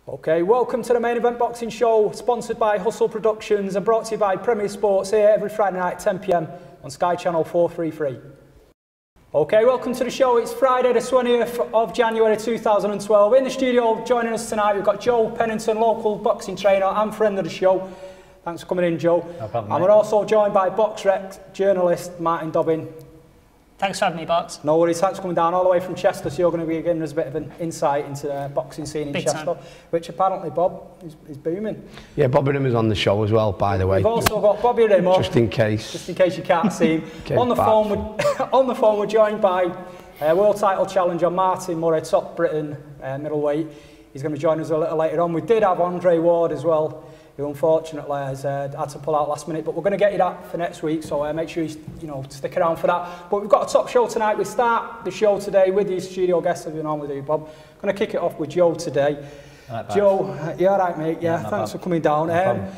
Okay, welcome to the Main Event Boxing Show, sponsored by Hustle Productions and brought to you by Premier Sports here every Friday night at 10 PM on Sky Channel 433. Okay, welcome to the show. It's Friday the 20th of January 2012. In the studio, joining us tonight, we've got Joe Pennington, local boxing trainer and friend of the show. Thanks for coming in, Joe. No problem, and mate. we're also joined by Boxrec Journalist Martin Dobbing. Thanks for having me, Box. No worries, thanks for coming down all the way from Chester, so you're going to be giving us a bit of an insight into the boxing scene in Big Chester, time. which apparently, Bob, is booming. Yeah, Bobby Rimmer's on the show as well, by the way. We've also got Bobby Rimmer. Just in case You can't see him. Okay, on the phone, we're joined by world title challenger Martin Murray, top Britain middleweight. He's going to be joining us a little later on. We did have Andre Ward as well, who unfortunately has had to pull out last minute, but we're going to get you that for next week, so make sure you stick around for that. But we've got a top show tonight. We start the show today with your studio guests, as we normally do, Bob. Going to kick it off with Joe today. Right, Joe, you all right, mate? Yeah, thanks for coming down.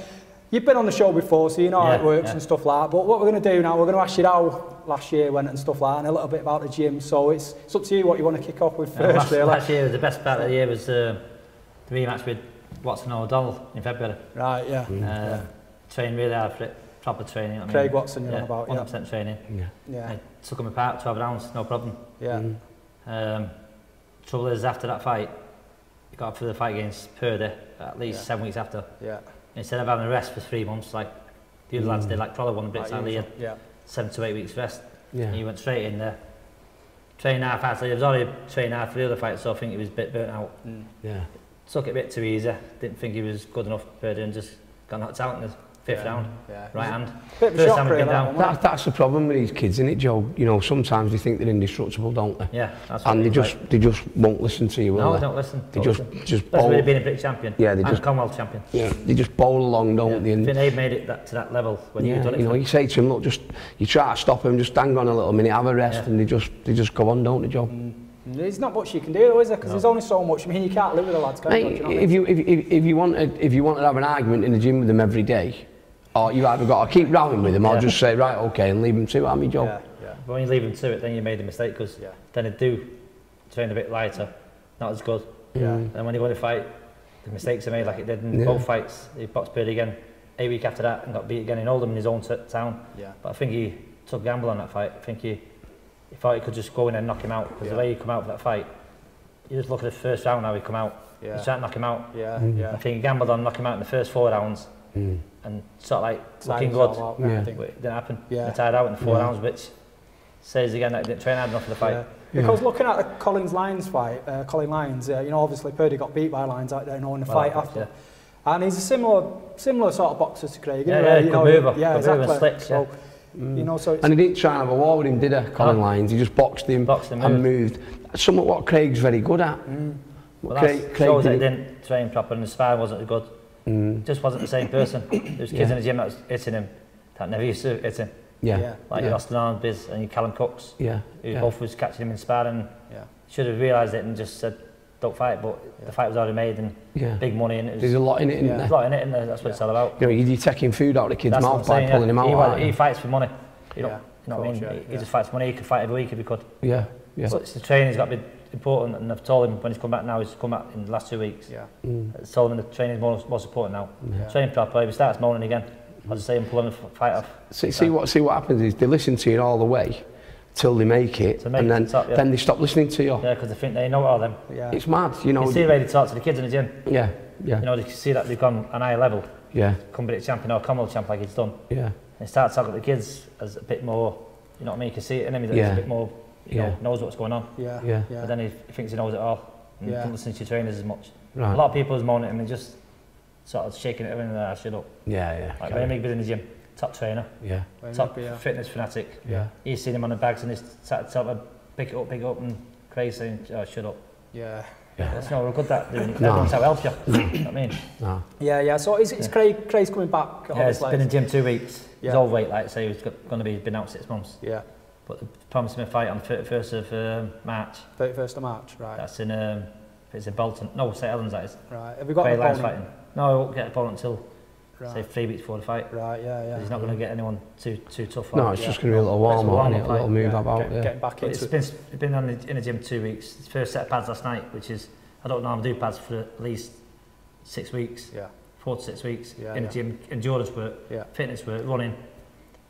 You've been on the show before, so you know how it works and stuff like that. But what we're going to do now, we're going to ask you how last year went and stuff like that, and a little bit about the gym. So it's up to you what you want to kick off with first, really. Last year, the best part of the year was the rematch with Watson O'Donnell in February. Right, yeah. Trained really hard for it, proper training. Craig Watson, you're on about, 100% training. Yeah. I took him apart 12 rounds, no problem. Yeah. Trouble is, after that fight, he got up for the fight against Purdy at least 7 weeks after. Yeah. Instead of having a rest for 3 months, like the other lads did, like Prolo won the Brits out of the year, 7 to 8 weeks rest. Yeah. He went straight in there. Trained half after. He was already trained hard for the other fight, so I think he was a bit burnt out. Yeah. Took it a bit too easy. Didn't think he was good enough, Purdy, and just got knocked out in the fifth round. Right hand. Bit of a First shock, time he'd been really, down. That's the problem with these kids, isn't it, Joe? You know, sometimes they think they're indestructible, don't they? Yeah, that's what And it was they just won't listen to you, will No, they? they don't listen. They just Especially bowl. when they've been a British champion. Yeah, they and just Commonwealth champion. Yeah, they just bowl along, don't they? I And think they've made it to that level when you've done it. you know, you say to them, look, you try to stop them, just hang on a little minute, have a rest, and they just go on, don't they, Joe? There's not much you can do, though, is there? Because there's only so much. I mean, you can't live with the lads, can you? Mate, if you want to have an argument in the gym with them every day, or you either got to keep rowing with them, or just say right, okay, and leave them to it, haven't you, Joe? Yeah. But when you leave them to it, then you made a mistake, because then they do train a bit lighter, not as good. And when you go to fight, the mistakes are made, like it did in both fights. He boxed Purdy again 8 weeks after that and got beat again in Oldham in his own town. But I think he took a gamble on that fight. I think he thought he could just go in and knock him out, because the way he come out for that fight, you just look at the first round how he come out. He tried to knock him out. I think he gambled on knocking him out in the first 4 rounds and sort of like looking good. But it didn't happen. He tired out in the 4 rounds, which says again that he didn't train hard enough for the fight. Because looking at the Colin Lyons fight, you know, obviously Purdy got beat by Lyons out there, you know, in the fight after. And he's a similar sort of boxer to Craig. Good mover. Yeah, exactly. Good mover, slick, You know, so and he didn't try and have a war with him, did he, Colin Lyons? He just boxed him and moved. That's somewhat what Craig's very good at. Well, that shows that he didn't train proper and the sparring wasn't as good. Just wasn't the same person. There was kids in the gym that was hitting him that never used to hit him. Like your Austin Arnold Biz and your Callum Cooks, who both was catching him in sparring. Should have realised it and just said, don't fight, but the fight was already made and big money, and there's a lot in it, There's a lot in it, and that's what it's all about. You know, you're taking food out of the kid's mouth by pulling him out. He fights for money. You know what I mean? He just fights for money. He could fight every week if he could. But it's the training's got to be important, and I've told him when he's come back now, he's come back in the last 2 weeks. I've told him the training's more important now. Training properly, if he starts moaning again, I'll just say him pulling the fight off. See what happens is they listen to you all the way till they make it, and then they stop listening to you. Yeah, because they think they know all them. It's mad, you know. You see the way they talk to the kids in the gym. You know, they see that they've gone an higher level. Come British champion or Commonwealth champ like he's done. And start talking to the kids as a bit more, you know what I mean? You can see it in him, he's a bit more, you know, knows what's going on. But then he thinks he knows it all, and doesn't listen to your trainers as much. A lot of people is moaning at him and just sort of shaking it and shut up. Like Barry Migby's in the gym, top trainer, top fitness fanatic. He's seen him on the bags and he's started to pick it up, and Craig saying, oh, shut up. That's not real good, that doing it. Everyone's how help you. You know what I mean? So it's Craig's coming back. He's been in the gym 2 weeks. He's overweight, like say he's going to be been out 6 months. But they promised him a fight on the 31st of March. 31st of March, right. That's in it's in Bolton. No, St Helens, that is. Right. Have you got an opponent? Fighting. No, he won't get an opponent until say 3 weeks before the fight. Right, He's not going to get anyone too tough. No, it's just going to be a little warm up, a little move about. Getting back into it. It's been in the gym 2 weeks. His first set of pads last night, which is, I don't normally do pads for at least 6 weeks, Yeah. 4 to 6 weeks in the yeah. gym, endurance work, Yeah. fitness work, running,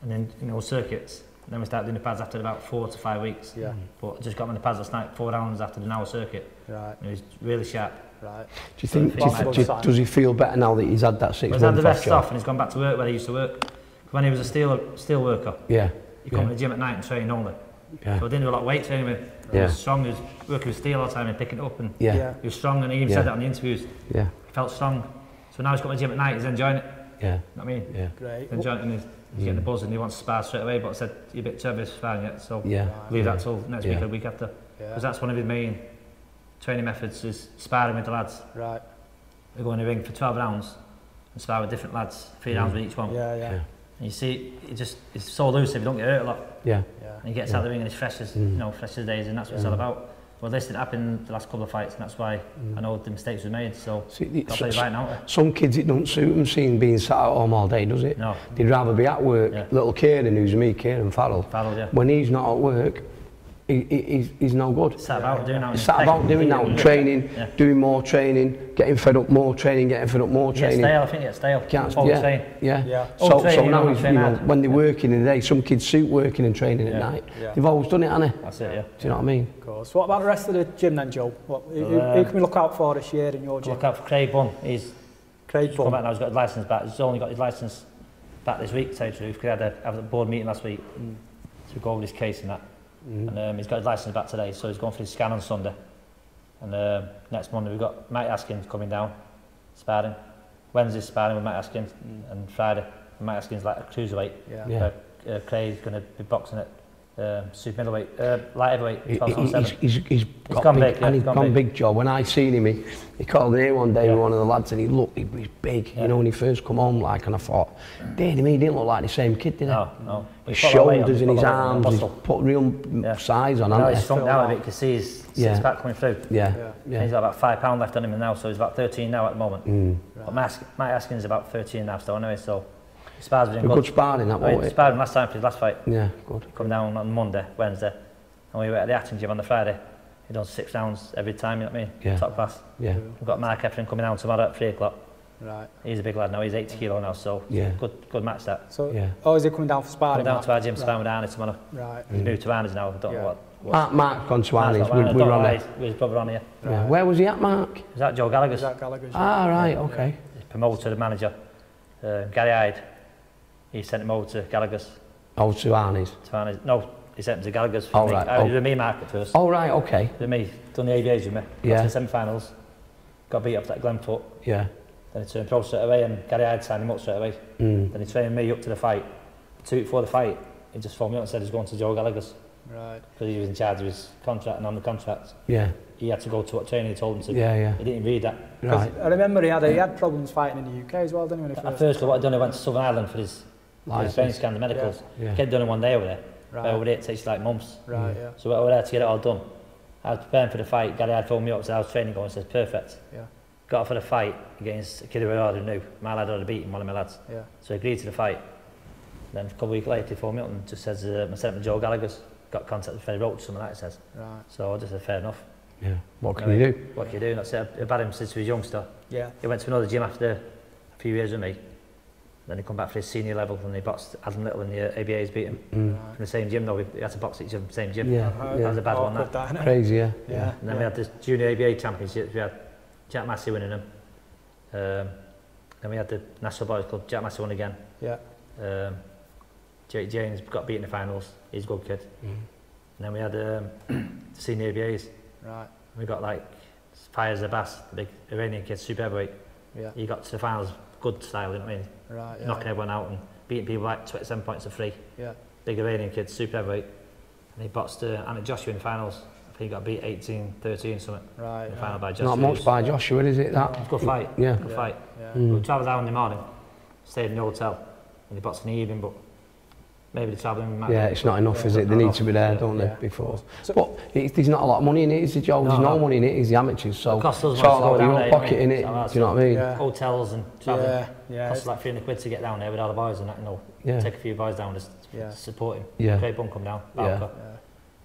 and then circuits. And then we started doing the pads after about 4 to 5 weeks. Yeah. But I just got on the pads last night, 4 rounds after an hour circuit. Right. And it was really sharp. Right. Do you think, does he feel better now that he's had that 6 months? He's had the rest off and he's gone back to work where he used to work. When he was a steel worker, he'd come to the gym at night and train only. So I didn't do a lot of weight training with him. He was strong, he was working with steel all the time and picking it up. And he was strong, and he even said that on the interviews. He felt strong. So now he's got to the gym at night, he's enjoying it. You know what I mean? Yeah. Great. He's enjoying it, and he's getting the buzz and he wants to spar straight away, but I said, you're a bit too heavy for sparring yet, so leave that till next week or the week after. Because that's one of his main training methods, is sparring with the lads. Right. We go in the ring for 12 rounds and spar with different lads, 3 rounds with each one. Yeah. And you see, it's so loose, if you don't get hurt a lot. And he gets out of the ring and he's fresh as, fresh as days, and that's what it's all about. Well, this didn't happen the last couple of fights, and that's why I know the mistakes were made, so got to play right now. Some kids, it don't suit them seeing being sat at home all day, does it? No. They'd rather be at work. Little Kieran, who's me, Kieran Farrell, when he's not at work, he's no good. Sat about doing that. Sat about doing that, training, doing more training, getting fed up more training, getting fed up more training. Stale, I think it's stale. So now he's, when they're working in the day, some kids suit working and training at night. They've always done it, haven't they? That's it, yeah. Do you know what I mean? Of course. What about the rest of the gym then, Joe? Who can we look out for this year in your gym? Look out for Craig Bunn. He's come Bunn. back now, he's got his licence back. He's only got his licence back this week, to tell you the truth, because he had a board meeting last week to go over his case and that. And he's got his licence back today, so he's going for his scan on Sunday. And next Monday we've got Mike Askins coming down, sparring. Wednesday's sparring with Mike Askins, and Friday Mike Askins like a cruiserweight. Craig's going to be boxing at super middleweight, light heavyweight, 12/7. He's gone big, and he's gone big, Joe. When I seen him, he called me here one day with one of the lads, and he was big, you know, when he first come home, like, and I thought, damn, he didn't look like the same kid, did he? No. His shoulders and his arms, he's put real size on, hasn't he? He's shrunk down a bit, because he's six pack coming through. He's got about 5 pound left on him now, so he's about 13 now at the moment. But Mike Askins is about 13 now still anyway, so spars with him good sparring, that wasn't it? Sparred him last time for his last fight. Yeah, good. He come down on Monday, Wednesday, and we were at the acting gym on the Friday. He done 6 rounds every time, you know what I mean? Yeah. Top class. Yeah. We've got Mark Efren coming down tomorrow at 3 o'clock. Right. He's a big lad now, he's 80 kilo now, so good match that. So, is he coming down for sparring? Coming down to our gym, sparring with Arnie tomorrow. Right. He's moved to Arnie's now, I don't know what. Mark's gone to Arnie's, we were on it. With his brother on here. Yeah. Where was he at, Mark? He was at Joe Gallagher's. Ah, right, okay. He's promoter, the manager. Gary Hyde, he sent him over to Gallagher's. Oh, to Arnie's? To Arnie's. No, he sent him to Gallagher's. Oh, right. He was with me, Mark, at first. Oh, right, okay. With me, done the ABAs with me. Got to the semi-finals. Got beat up that Glenfoot. Yeah. Then he turned pro straight away, and Gary Hyde signed him up straight away. Then he trained me up to the fight. 2 weeks before the fight, he just phoned me up and said he's going to Joe Gallagher's. Right. Because he was in charge of his contract, and on the contract, he had to go to what training he told him to. He didn't read that. Right. I remember he had problems fighting in the UK as well, didn't he? At first, what I'd done, he went to Southern Ireland for his brain scan, the medicals. Kept doing it one day over there. Right. Over there, it takes like months. Right, So we were there to get it all done. I was preparing for the fight. Gary had phoned me up, said I was training going, says perfect. Got up for the fight against a kid who I already knew. My lad already beaten one of my lads. So I agreed to the fight. Then a couple of weeks later, he phoned me up and just says, I sent him to Joe Gallagher's. Got contact with Freddie Roach, something like that, says. Right. So I just said, fair enough. Yeah. What can you do? What can you do? And that's it. I've had him since he was a youngster. Yeah. He went to another gym after a few years with me. Then he come back for his senior level, and he boxed Adam Little in the ABA's beat him. From the same gym though, he had to box each other in the same gym. That was a bad one, that. Crazy, yeah. And then we had the junior ABA championships, we had Jack Massey winning them. Then we had the National Boys Club, Jack Massey won again. Jake James got beat in the finals, he's a good kid. And then we had the senior ABAs. Right. We got like Fires Abbas, the big Iranian kid, super heavyweight. He got to the finals, good style, you know what I mean? Right, knocking everyone out and beating people like 27 points to 3. Big Iranian kid, super heavyweight. And he boxed Anna Joshua in the finals. I think he got beat 18-13 something. Right. In the final by Joshua. Not much by Joshua, is it? That? Good fight. Yeah. Good fight. We travelled down in the morning, stayed in the hotel, and they boxed in the evening, but maybe the travelling might it's not enough, is it? They need to be there, don't they, before. So, but there's not a lot of money in it, is there, Joe? There's no money in it, it's the amateurs, so it costs us it's all out of your pocket, in it. Do you know what I mean? Hotels and travelling. Costs like 300 quid to get down there with all the boys and that, you know. Take a few boys down just to support him. Craig Bunn come down, Barker.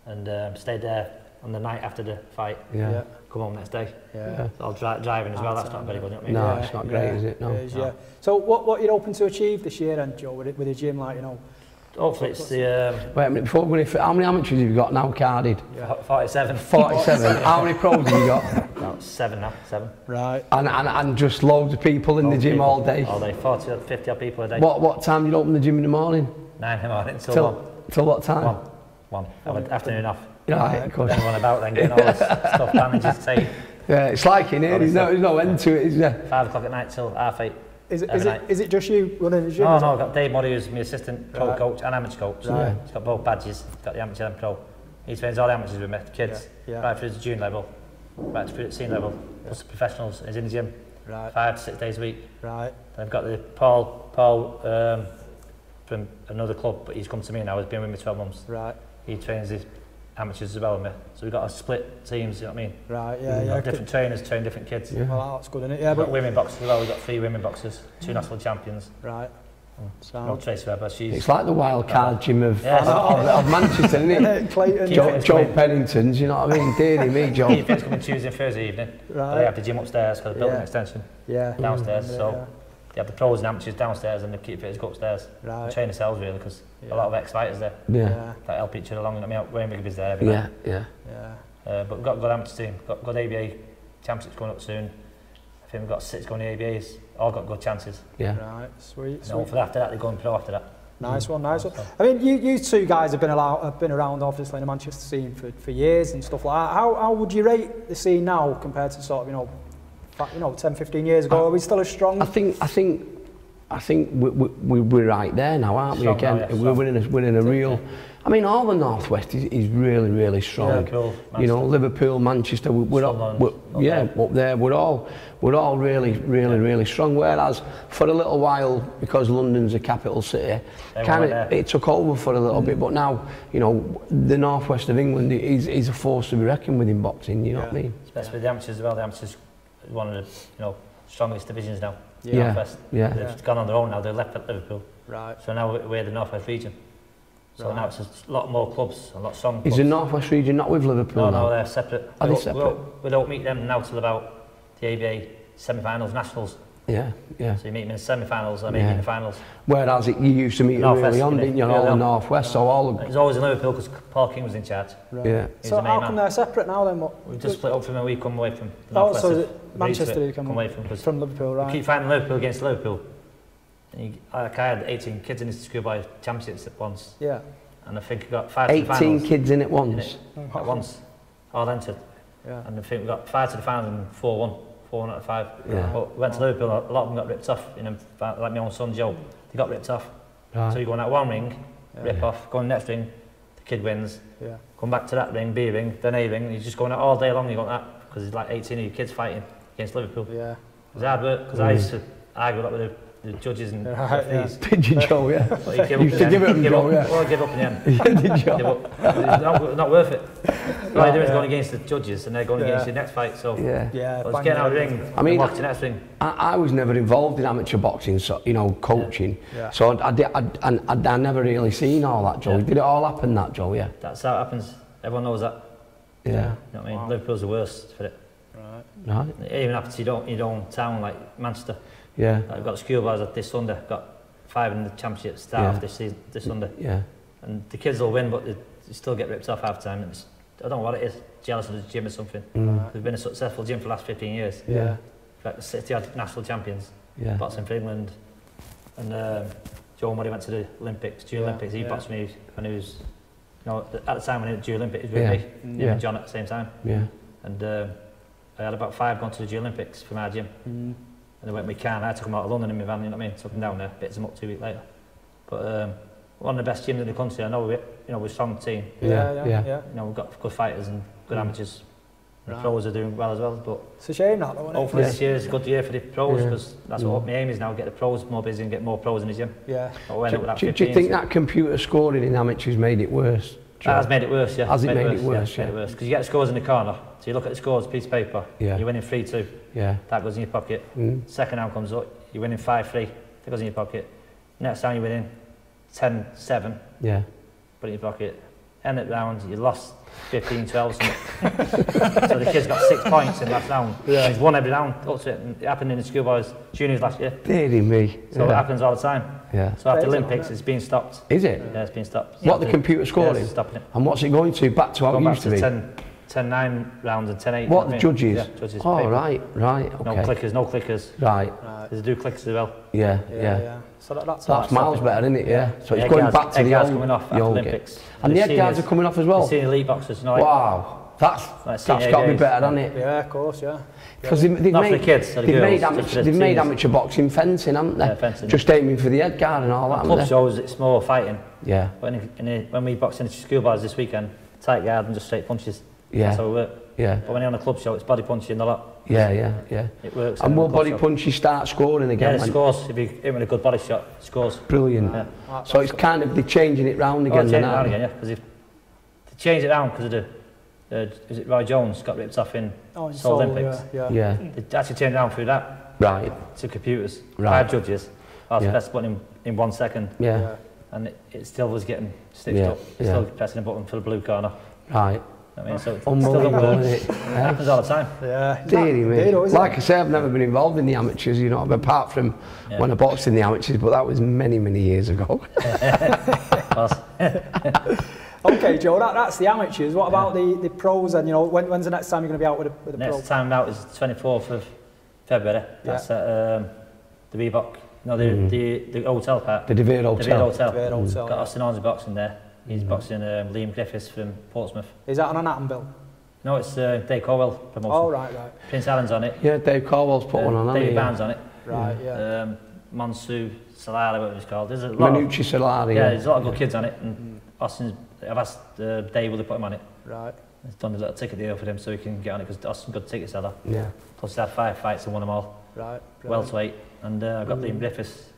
And stayed there on the night after the fight. A come home next day. Yeah. So driving as well, that's not very good, you know what I mean? No, it's not great, is it? No. It is, yeah. So what you're hoping to achieve this year then, Joe, with the gym, like, you know? Hopefully it's the... Wait a minute, before we go, how many amateurs have you got now carded? 47. 47. How many pros have you got? About 7 now, 7. Right. And just loads of people in the gym all day? All day, 40 or 50 odd people a day. What time do you open the gym in the morning? 9 in the morning till 1. Till what time? 1. Have an afternoon off. Right, of course. Everyone about then, getting all this stuff, bandages, tape. Yeah, it's like in here, there's no end to it, is there? 5 o'clock at night till 8:30. Is it just you running the gym? No, I've got Dave Murray, who's my assistant pro coach and amateur coach. Right. He's got both badges, he's got the amateur and pro. He trains all the amateurs with me, the kids, right through to junior level, right through to senior level, plus the professionals. He's in the gym 5 to 6 days a week. Right. Then I've got the Paul from another club, but he's come to me now, he's been with me 12 months. Right. He trains the amateurs as well with me. So we've got a split teams, you know what I mean? Right, yeah. Different trainers train different kids. Yeah. Well, that's good, isn't it? Yeah, but women boxers as well, we've got 3 women boxers, 2 national champions. Right. No Tracy Webber, it's like the wild card gym of Manchester, isn't it? Clayton. Joe Pennington's, you know what I mean? Dearly me, Joe. Keith coming Tuesday and Thursday evening. Right. They have the gym upstairs because they built an extension downstairs. So they have the pros and amateurs downstairs and the keep fitters go upstairs. Right. Train themselves really because a lot of ex-fighters there. Yeah. That help each other along. I mean, Wayne Bigby's there. But we've got a good amateur team. Got good ABA championships coming up soon. I think we've got 6 going to ABAs. All got good chances. Yeah. Right. Sweet. And hopefully after that they're going pro after that. Nice one. I mean, you two guys have been around obviously in the Manchester scene for years and stuff like that. How would you rate the scene now compared to sort of 10, 15 years ago? Are we still as strong? I think we're right there now, aren't we? Again, we're in a real. I mean, all the Northwest is really, really strong. Liverpool, you know, Liverpool, Manchester. We're up there. We're all really, really, really strong. Whereas for a little while, because London's a capital city, it took over for a little bit. But now, you know, the Northwest of England is a force to be reckoned with in boxing. You know what I mean? Especially with the amateurs as well. The amateurs is one of the strongest divisions now. Northwest. They've gone on their own now. They're left at Liverpool. Right. So now we're the Northwest region. So now it's a lot more clubs, a lot stronger clubs. Is the Northwest region not with Liverpool now? No, they're separate. Are they separate? We don't meet them now till about the ABA semi-finals, nationals. Yeah. So you meet them in the semi-finals, I meet them in the finals. Whereas you used to meet them early on, didn't you? All the Northwest, so all... It was always in Liverpool because Paul King was in charge. Right. Yeah. So how come they're separate now then? We've just split up from where we come away from. The Northwest so is it Manchester you come away from Liverpool, right? We keep fighting Liverpool against Liverpool. And I had 18 kids in the schoolboy championships at once. Yeah. And I think we got 5 to the finals. 18 kids in it once? At once. All entered. Yeah. And I think we got 5 to the finals and 4-1. 4 out of 5. Yeah. But we went to Liverpool, a lot of them got ripped off. You know, like my own son Joe, they got ripped off. Right. So you go in that one ring, rip off, go in the next ring, the kid wins. Yeah. Come back to that ring, B ring, then A ring, and you're just going out all day long, you got that, because there's like 18 of your kids fighting against Liverpool. Yeah. It was hard work, because I used to argue that with the judges and referees. Did you, Joe? Yeah. You used to give it Joe, yeah. Well, I give up in the end. Yeah, did you? Give up. It's not worth it. All you're doing is going against the judges and they're going against your next fight, so let's get out of the ring and walk to the next ring. I was never involved in amateur boxing, so, you know, coaching, so I never really seen all that, Joe. Did it all happen, that, Joe? Yeah. That's how it happens. Everyone knows that. Yeah. You know what I mean? Liverpool's the worst for it. Right. It even happens to your own town, like Manchester. Yeah. Like we've got schoolboys this Sunday, got 5 in the championship start off this Sunday. Yeah. And the kids will win, but they still get ripped off half time. And I don't know what it is, jealous of the gym or something. They've been a successful gym for the last 15 years. Yeah. In fact, the City had national champions, boxing for England. And Joe Murray went to the Olympics, Junior Olympics. He boxed me when he was, you know, at the time when he was Junior Olympics, he was with me, him and John at the same time. Yeah. And I had about 5 going to the Junior Olympics from our gym. And they went with Khan. I took them out of London in my van, you know what I mean? Took them down there, bits them up 2 weeks later. But one of the best gyms in the country. I know we're a strong team. Yeah. You know, we've got good fighters and good amateurs. The pros are doing well as well. But it's a shame that, though, isn't it? Hopefully this year is a good year for the pros, because that's what my aim is now: get the pros more busy and get more pros in the gym. Yeah. Do you think that computer scoring in amateurs made it worse? That has made it worse, yeah. Has it made it worse? Yeah, because you get the scores in the corner. So you look at the scores, piece of paper. Yeah. You're winning 3-2. Yeah. That goes in your pocket. Second round comes up, you're winning 5-3. That goes in your pocket. Next time you're winning 10-7. Yeah. Put it in your pocket. end of round, you lost 15-12. So the kid's got 6 points in the last round. Yeah. He's won every round up to it. And it happened in the schoolboys juniors last year. Deary me. So it happens all the time. Yeah. So after the Olympics, it's been stopped. Is it? Yeah, it's been stopped. What, the computer scoring? Yeah, stopping it. And what's it going to? Back to how it used to be? 10-9 rounds and 10-8. What, the judges? Yeah, judges. Oh, paper. right, okay. No clickers. Right. They do clickers as well. Yeah. So that's miles better, isn't it? Yeah. So it's going back to the old coming off after Olympics. And the head guards are coming off as well? The senior elite boxers. You know, wow. That's got to be better, hasn't it? Yeah, of course, yeah. Because they've made amateur boxing fencing, haven't they? Yeah, fencing. Just aiming for the head guard and all that. Club shows it's more fighting. Yeah. But when we boxed in the schoolboys this weekend, tight guard and just straight punches. Yeah. That's how it works. Yeah. But when you're on a club show, it's body punching a lot. Yeah. It works. And will body punches start scoring again? Yeah, it scores. If you hit with a good body shot, it scores. Brilliant. Yeah. So it's kind of, they're changing it round again. Changing it round again, yeah. Because if they change it round because of is it Roy Jones got ripped off in Seoul Olympics? Yeah. They actually changed it round through that. Right. To computers. Right. 5 judges. I was pressing the button in 1 second. Yeah. And it still was getting stitched up. Still pressing the button for the blue corner. Right. I mean, so it still don't work. It happens all the time. Yeah. Deary me. Like I say, I've never been involved in the amateurs, you know, apart from when I boxed in the amateurs, but that was many, many years ago. Okay, Joe, that's the amateurs. What about the pros? And you know, when's the next time you're going to be out with the pros? Next time out is 24th of February. That's at the Reebok. No, the hotel part. The De Vere Hotel. Got Austin Hornsby boxing there. He's boxing Liam Griffiths from Portsmouth. Is that on an Atom bill? No, it's Dave Corwell promotion. Oh, right. Prince Allen's on it. Yeah, Dave Corwell's put one on, hasn't he? David Barnes on it. Right, Monsu Solari, whatever it's called. There's a lot Manucci Solari. Yeah, there's a lot of good kids on it. And Austin's, I've asked Dave will they put him on it. Right. He's done a little ticket deal for him so he can get on it because Austin's a good ticket seller. Yeah. Plus he had 5 fights and won them all. Right. Welterweight. And I've got Liam Griffiths.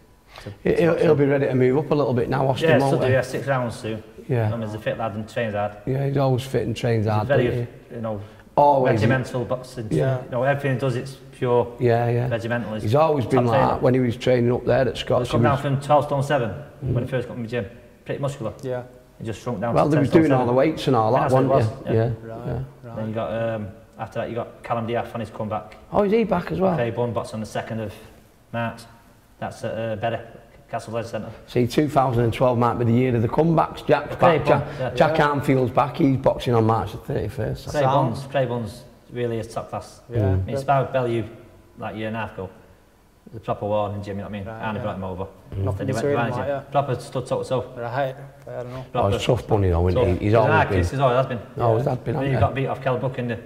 He'll be ready to move up a little bit now, Austin. Yeah, still do 6 rounds soon. Yeah. He's a fit lad and trains hard. Yeah, he's always fit and trains hard. Very, regimental boxing. Yeah. You know, everything he does, it's pure regimental. He's always been like that when he was training up there at Scots. He come down from 12 stone 7 when he first got in the gym. Pretty muscular. Yeah. He just shrunk down to 10 stone 7. Well, they was doing all the weights and all that, wasn't he? Yeah. Right. Then you got, after that, you got Callum Diaf on his comeback. Oh, is he back as well? Craig Bunn boxed on the 2nd of March. That's at Berry. Castle Leisure Centre. See, 2012 might be the year of the comebacks. Jack's back. Jack Armfield's back. He's boxing on March the 31st. Craig Bunn's really is top class. Yeah. He inspired Bellew like a year and a half ago. It was a proper war in the gym, you know what I mean? Arnie brought him over. Nothing he went behind him. Proper stood toe to toe. Right. I don't know. Oh, it's tough bunny though, isn't he? He's always been. He's always has been. Always has been. He got beat off Kell Buck in the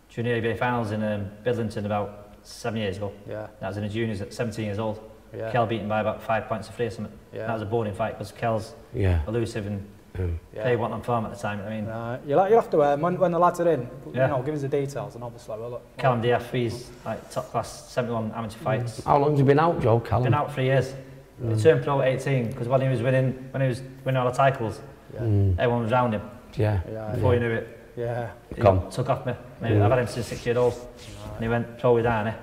junior ABA finals in Bidlington about 7 years ago. Yeah. That was in the juniors at 17 years old. Yeah. Kell beat him by about 5 points to 3 or something. Yeah. That was a boring fight because Kell's elusive and Craig wasn't on form at the time. I mean, right. You'll have to when the lads are in, you know, give us the details and obviously we'll look. Callum Diaf, he's like top class 71 amateur fights. How long's he been out, Joe? Callum? Been out 3 years. He turned pro at 18 because when he was winning all the titles, everyone was around him. Before he knew it, he took off me. I've had him since 6 years old, and he went pro with Arnie.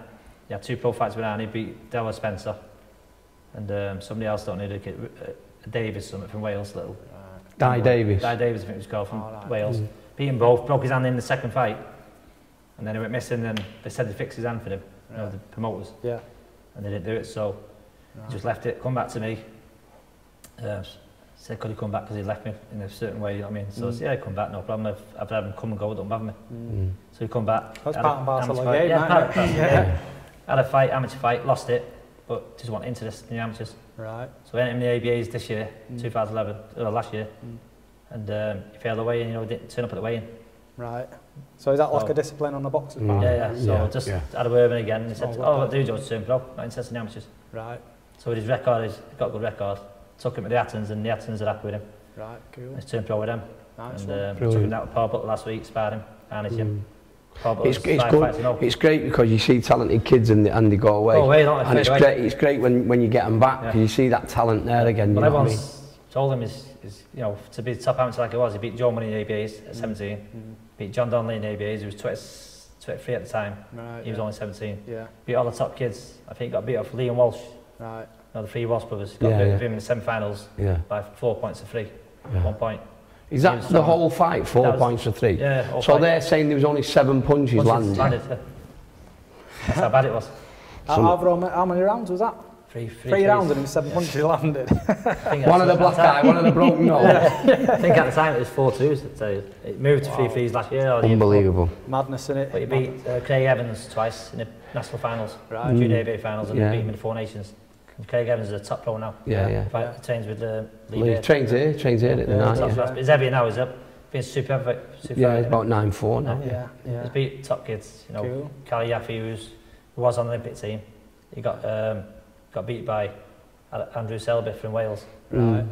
He had 2 pro fights with Arnie. Beat Della Spencer. And somebody else don't need a kid, Davis something from Wales, little. Di Davis, I think it was called, from Wales. Beat them both, broke his hand in the second fight, and then he went missing. And they said they fixed his hand for him, you know, the promoters. Yeah. And they didn't do it, so he just left it. Come back to me. Said could he come back because he left me in a certain way, you know what I mean? So I said, yeah, come back, no problem. I've had him come and go, don't have me. So he come back. That's part and parcel of the game, Had a fight, amateur fight, lost it. But just want interest in the amateurs. Right. So I went in the ABAs this year, 2011, last year, and he failed the weigh-in, you know, didn't turn up at the weigh-in. Right. So is that like a discipline on the boxers' part? Yeah. So just had a word with him again, and he said, what do you do to turn pro? Not interested in the amateurs. Right. So with his record, he's got a good record. Took him to the Attons, and the Attons are happy with him. Right, cool. He's turned pro with them. Nice. And took him out to Paul Butler last week, sparred him, Arnie's gym. It's good. It's great because you see talented kids and they go away. And it's great when you get them back because you see that talent there again. But everyone's told him is you know, to be top amateur like he was. He beat Joe Money in the ABAs at 17. Beat John Donnelly in the ABAs. He was 23 at the time. Right, he was only 17. Yeah. Beat all the top kids. I think he got beat off Liam Walsh. Right. You know, the 3 Walsh brothers. Got beat with him in the semi-finals by 4 points to 3. 1 point. Is that the whole fight, 4 points to 3? Yeah. So they're saying there was only 7 punches landed. That's how bad it was. How many rounds was that? Three rounds and 7 punches landed. One of the black eye, one of the broken nose. I think at the time it was 4-2s. So it moved to 3-3s last year. Unbelievable. Madness, innit? But he beat Craig Evans twice in the national finals, junior debut finals, and beat him in the Four Nations. Craig Evans is a top pro now. Yeah. He trains with Lee. Trains here at the night. He's heavier now, he's up. Being super heavy. Yeah, he's about 9'4" now. Yeah. He's beat top kids, you know, Cali Yaffe, who was on the Olympic team. He got beat by Andrew Selby from Wales. Right.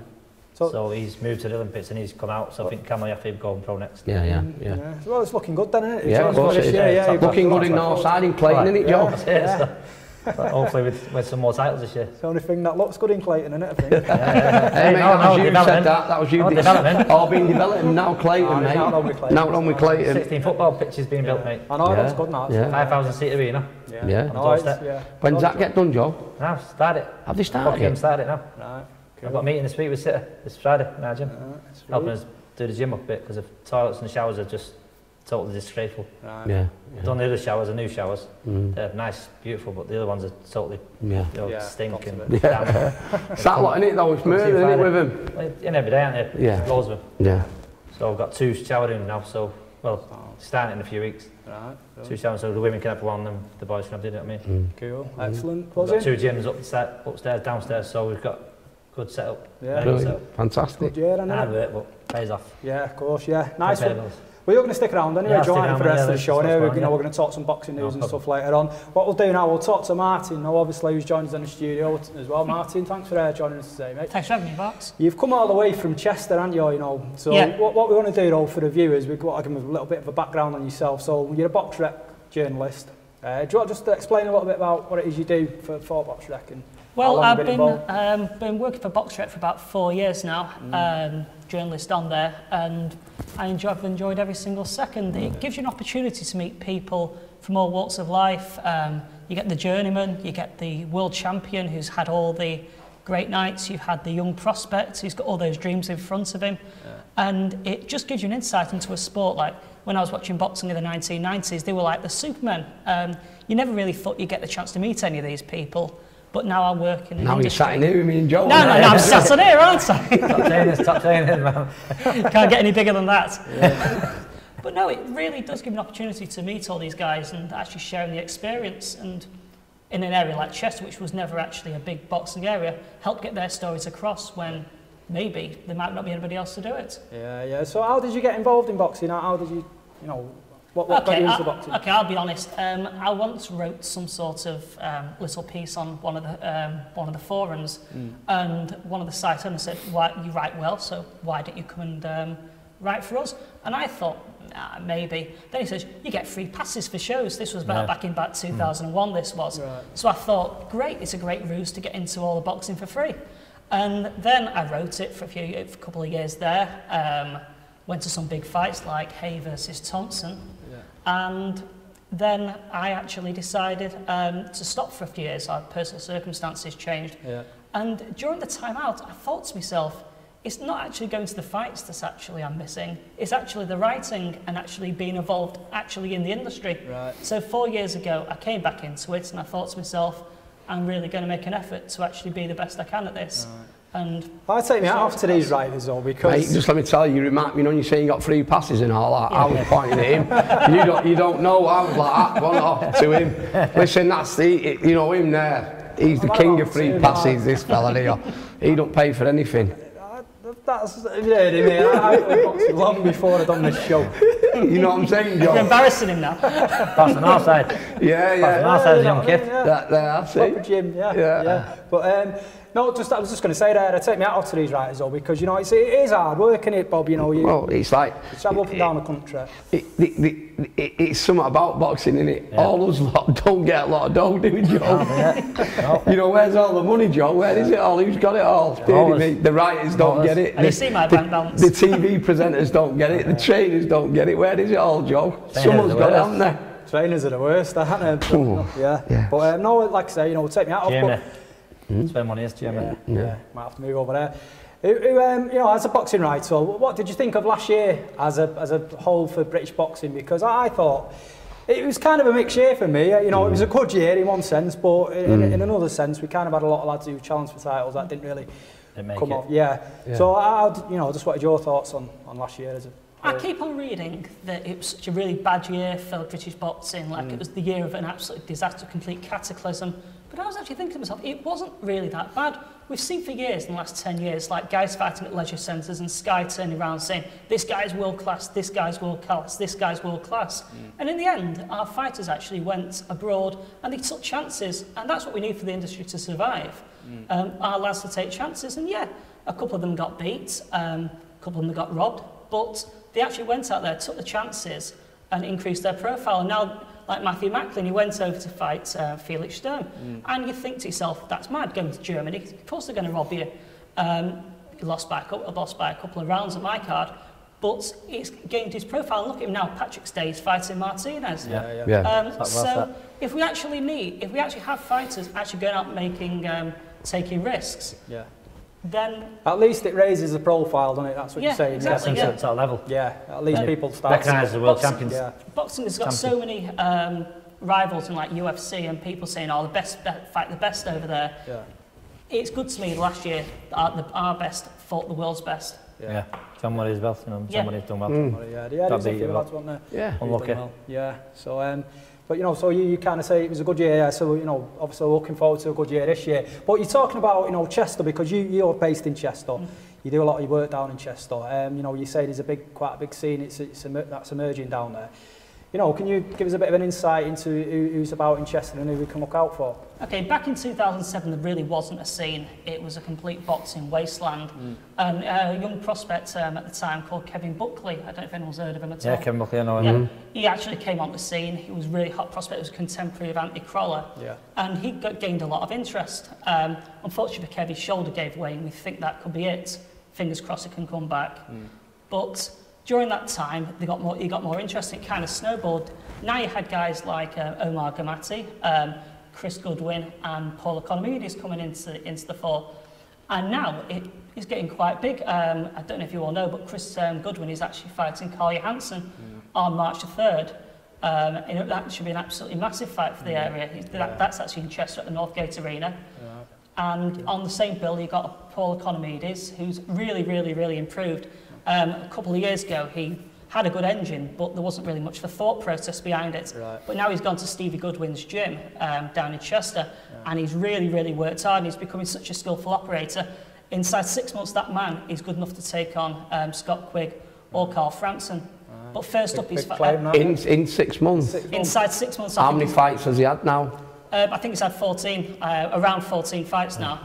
So he's moved to the Olympics and he's come out. So I think Cameron Yaffe will go pro next. Yeah. Well, it's looking good then, isn't it? Yeah, of course it is. Looking good in Northside in Clayton, isn't it, Joe? Yeah. So hopefully with some more titles this year. It's the only thing that looks good in Clayton, isn't it, I think? Hey, mate, that was you said that. That was you. All being developed and now Clayton, mate. Now on with Clayton. 16 football pitches being built, mate. I know, that's good now. 5,000 seat arena. Yeah. When's that get done, Joe? Now, start it. Have they started it? Start it now. Right. I've got a meeting this week with Sitter this Friday in our gym. Helping us do the gym up a bit because the toilets and the showers are just totally disgraceful. Right. Yeah. Done the other showers, the new showers. They're nice, beautiful, but the other ones are totally stinking. It's that lot in it though, it's murder, isn't it, with them? In every day, aren't they? Yeah. Loads of them. Yeah. So I've got 2 shower rooms now, so, starting in a few weeks. Right. 2 showers, so the women can have one and the boys can have the other, you know what I mean? Cool, excellent. We've got 2 gyms upstairs, downstairs, so we've got good setup. Yeah, brilliant. Fantastic. Hard work, but pays off. Yeah, of course, nice one. Well, you're going to stick around anyway, Joanne, for the rest of the show. Anyway, we're going to talk some boxing news and stuff later on. What we'll do now, we'll talk to Martin, obviously, who's joined us in the studio as well. Martin, thanks for joining us today, mate. Thanks for having me, Box. You've come all the way from Chester, haven't you? So what we want to do, though, for the viewers, we've got to give them a little bit of a background on yourself. So you're a Boxrec journalist. Do you want to just explain a little bit about what it is you do for Boxrec? Well, I've been working for Boxrec for about 4 years now, journalist on there, and I've enjoyed every single second. It gives you an opportunity to meet people from all walks of life. You get the journeyman, you get the world champion who's had all the great nights, you've had the young prospect who's got all those dreams in front of him, and it just gives you an insight into a sport. Like when I was watching boxing in the 1990s, they were like the supermen. You never really thought you'd get the chance to meet any of these people. But now I work in the industry. Now you're sat in here with me and Joe. No, I'm sat on here, aren't I? Top trainers, man. Can't get any bigger than that. Yeah. But no, it really does give an opportunity to meet all these guys and actually sharing the experience. And in an area like Chester, which was never actually a big boxing area, help get their stories across when maybe there might not be anybody else to do it. Yeah. So how did you get involved in boxing? How did you what got you into boxing? Okay, I'll be honest. I once wrote some sort of little piece on one of the forums, and one of the site owners said, "Why you write well? So why don't you come and write for us?" And I thought, nah, maybe. Then he says, "You get free passes for shows." This was back in 2001. This was. Right. So I thought, great, it's a great ruse to get into all the boxing for free. And then I wrote it for a couple of years there. Went to some big fights like Hay versus Thompson. And then I actually decided to stop for a few years. Our personal circumstances changed. And during the time out, I thought to myself, it's not actually going to the fights that's actually I'm missing. It's actually the writing and actually being involved actually in the industry. Right. So 4 years ago, I came back into it and I thought to myself, I'm really going to make an effort to actually be the best I can at this. Right. And I take me out to these writers though, because mate, just let me tell you, you remind me, you saying you got free passes and all that. I was pointing at him. You don't know. I was like, one off to him. Listen, that's him there. He's the king of free passes. This fella here. He don't pay for anything. That's I boxed long before I'd done this show. You know what I'm saying, Joe? You're embarrassing him now. That's on our side. Yeah. That's on our side as a young kid. That's it. Proper gym, yeah. But no, I was just going to say that I take me out to these writers though, because it is hard work, isn't it, Bob? Well, it's like travel up and down the country. It's something about boxing, isn't it? Yeah. All those lot don't get a lot of dough, do we, Joe? No. Where's all the money, Joe? Where is it all? Who's got it all? The writers don't get it. You see my bank balance. The TV presenters don't get it. The trainers don't get it. Where is it all, Joe? Someone's got it, haven't they? Trainers are the worst, aren't they? Yeah. But no, like I say, take me out of. Jammeh. That's where money is, Jammeh. Yeah. Might have to move over there. You know, as a boxing writer, what did you think of last year as a whole for British boxing? Because I thought it was kind of a mixed year for me. You know, it was a good year in one sense, but in another sense, we kind of had a lot of lads who challenged for titles that didn't really come off. Yeah. So you know, just what are your thoughts on last year? I keep on reading that it was such a really bad year for British boxing, like it was the year of an absolute disaster, complete cataclysm. But I was actually thinking to myself, it wasn't really that bad. We've seen for years, in the last 10 years, like guys fighting at leisure centres and Sky turning around saying, this guy's world class, this guy's world class, this guy's world class. And in the end, our fighters actually went abroad and they took chances. And that's what we need for the industry to survive. Our lads to take chances. And yeah, a couple of them got beat, a couple of them got robbed. But they actually went out there, took the chances and increased their profile. And now, like Matthew Macklin, he went over to fight Felix Sturm. And you think to yourself, that's mad, going to Germany. Of course they're going to rob you. He lost by a couple of rounds at my card. But it's gained his profile. Look at him now, Patrick Day's fighting Martinez. So if we actually have fighters actually going out making, taking risks, then at least it raises the profile, doesn't it? That's what you're saying. Exactly, It's at level. Yeah, at least people start recognise the world champions. Boxing has got so many rivals in like UFC and people saying, "Oh, the best fight the best over there." It's good to me. Last year, our best fought the world's best. John Murray's well, you know, John Murray's done well. Unlucky. So, but you know, so you kind of say it was a good year. So you know, obviously looking forward to a good year this year. But you're talking about, you know, Chester, because you're based in Chester. You do a lot of your work down in Chester. You know, you say there's quite a big scene. That's emerging down there. You know, can you give us a bit of an insight into who's about in Chester and who we can look out for? Okay, back in 2007, there really wasn't a scene. It was a complete boxing wasteland. And a young prospect at the time called Kevin Buckley, I don't know if anyone's heard of him at all. Yeah, Kevin Buckley, I know him. He actually came on the scene. He was a really hot prospect. He was a contemporary of Anthony Croller. And he gained a lot of interest. Unfortunately for Kev, his shoulder gave way, and we think that could be it. Fingers crossed it can come back. But during that time, he got more interest. It kind of snowballed. Now you had guys like Omar Gamati, Chris Goodwin, and Paul Economides coming into the fore. And now it is getting quite big. I don't know if you all know, but Chris Goodwin is actually fighting Carl Johansson on March the 3rd. That should be an absolutely massive fight for the area. That's actually in Chester at the Northgate Arena. And on the same bill, you've got Paul Economides, who's really, really, really improved. A couple of years ago, he had a good engine, but there wasn't really much of a thought process behind it. But now he's gone to Stevie Goodwin's gym down in Chester, and he's really, really worked hard, and he's becoming such a skillful operator. Inside 6 months, that man is good enough to take on Scott Quigg or Carl Frampton. But first up, he's in 6 months. Inside 6 months. How many fights has he had now? I think he's had 14, around 14 fights now.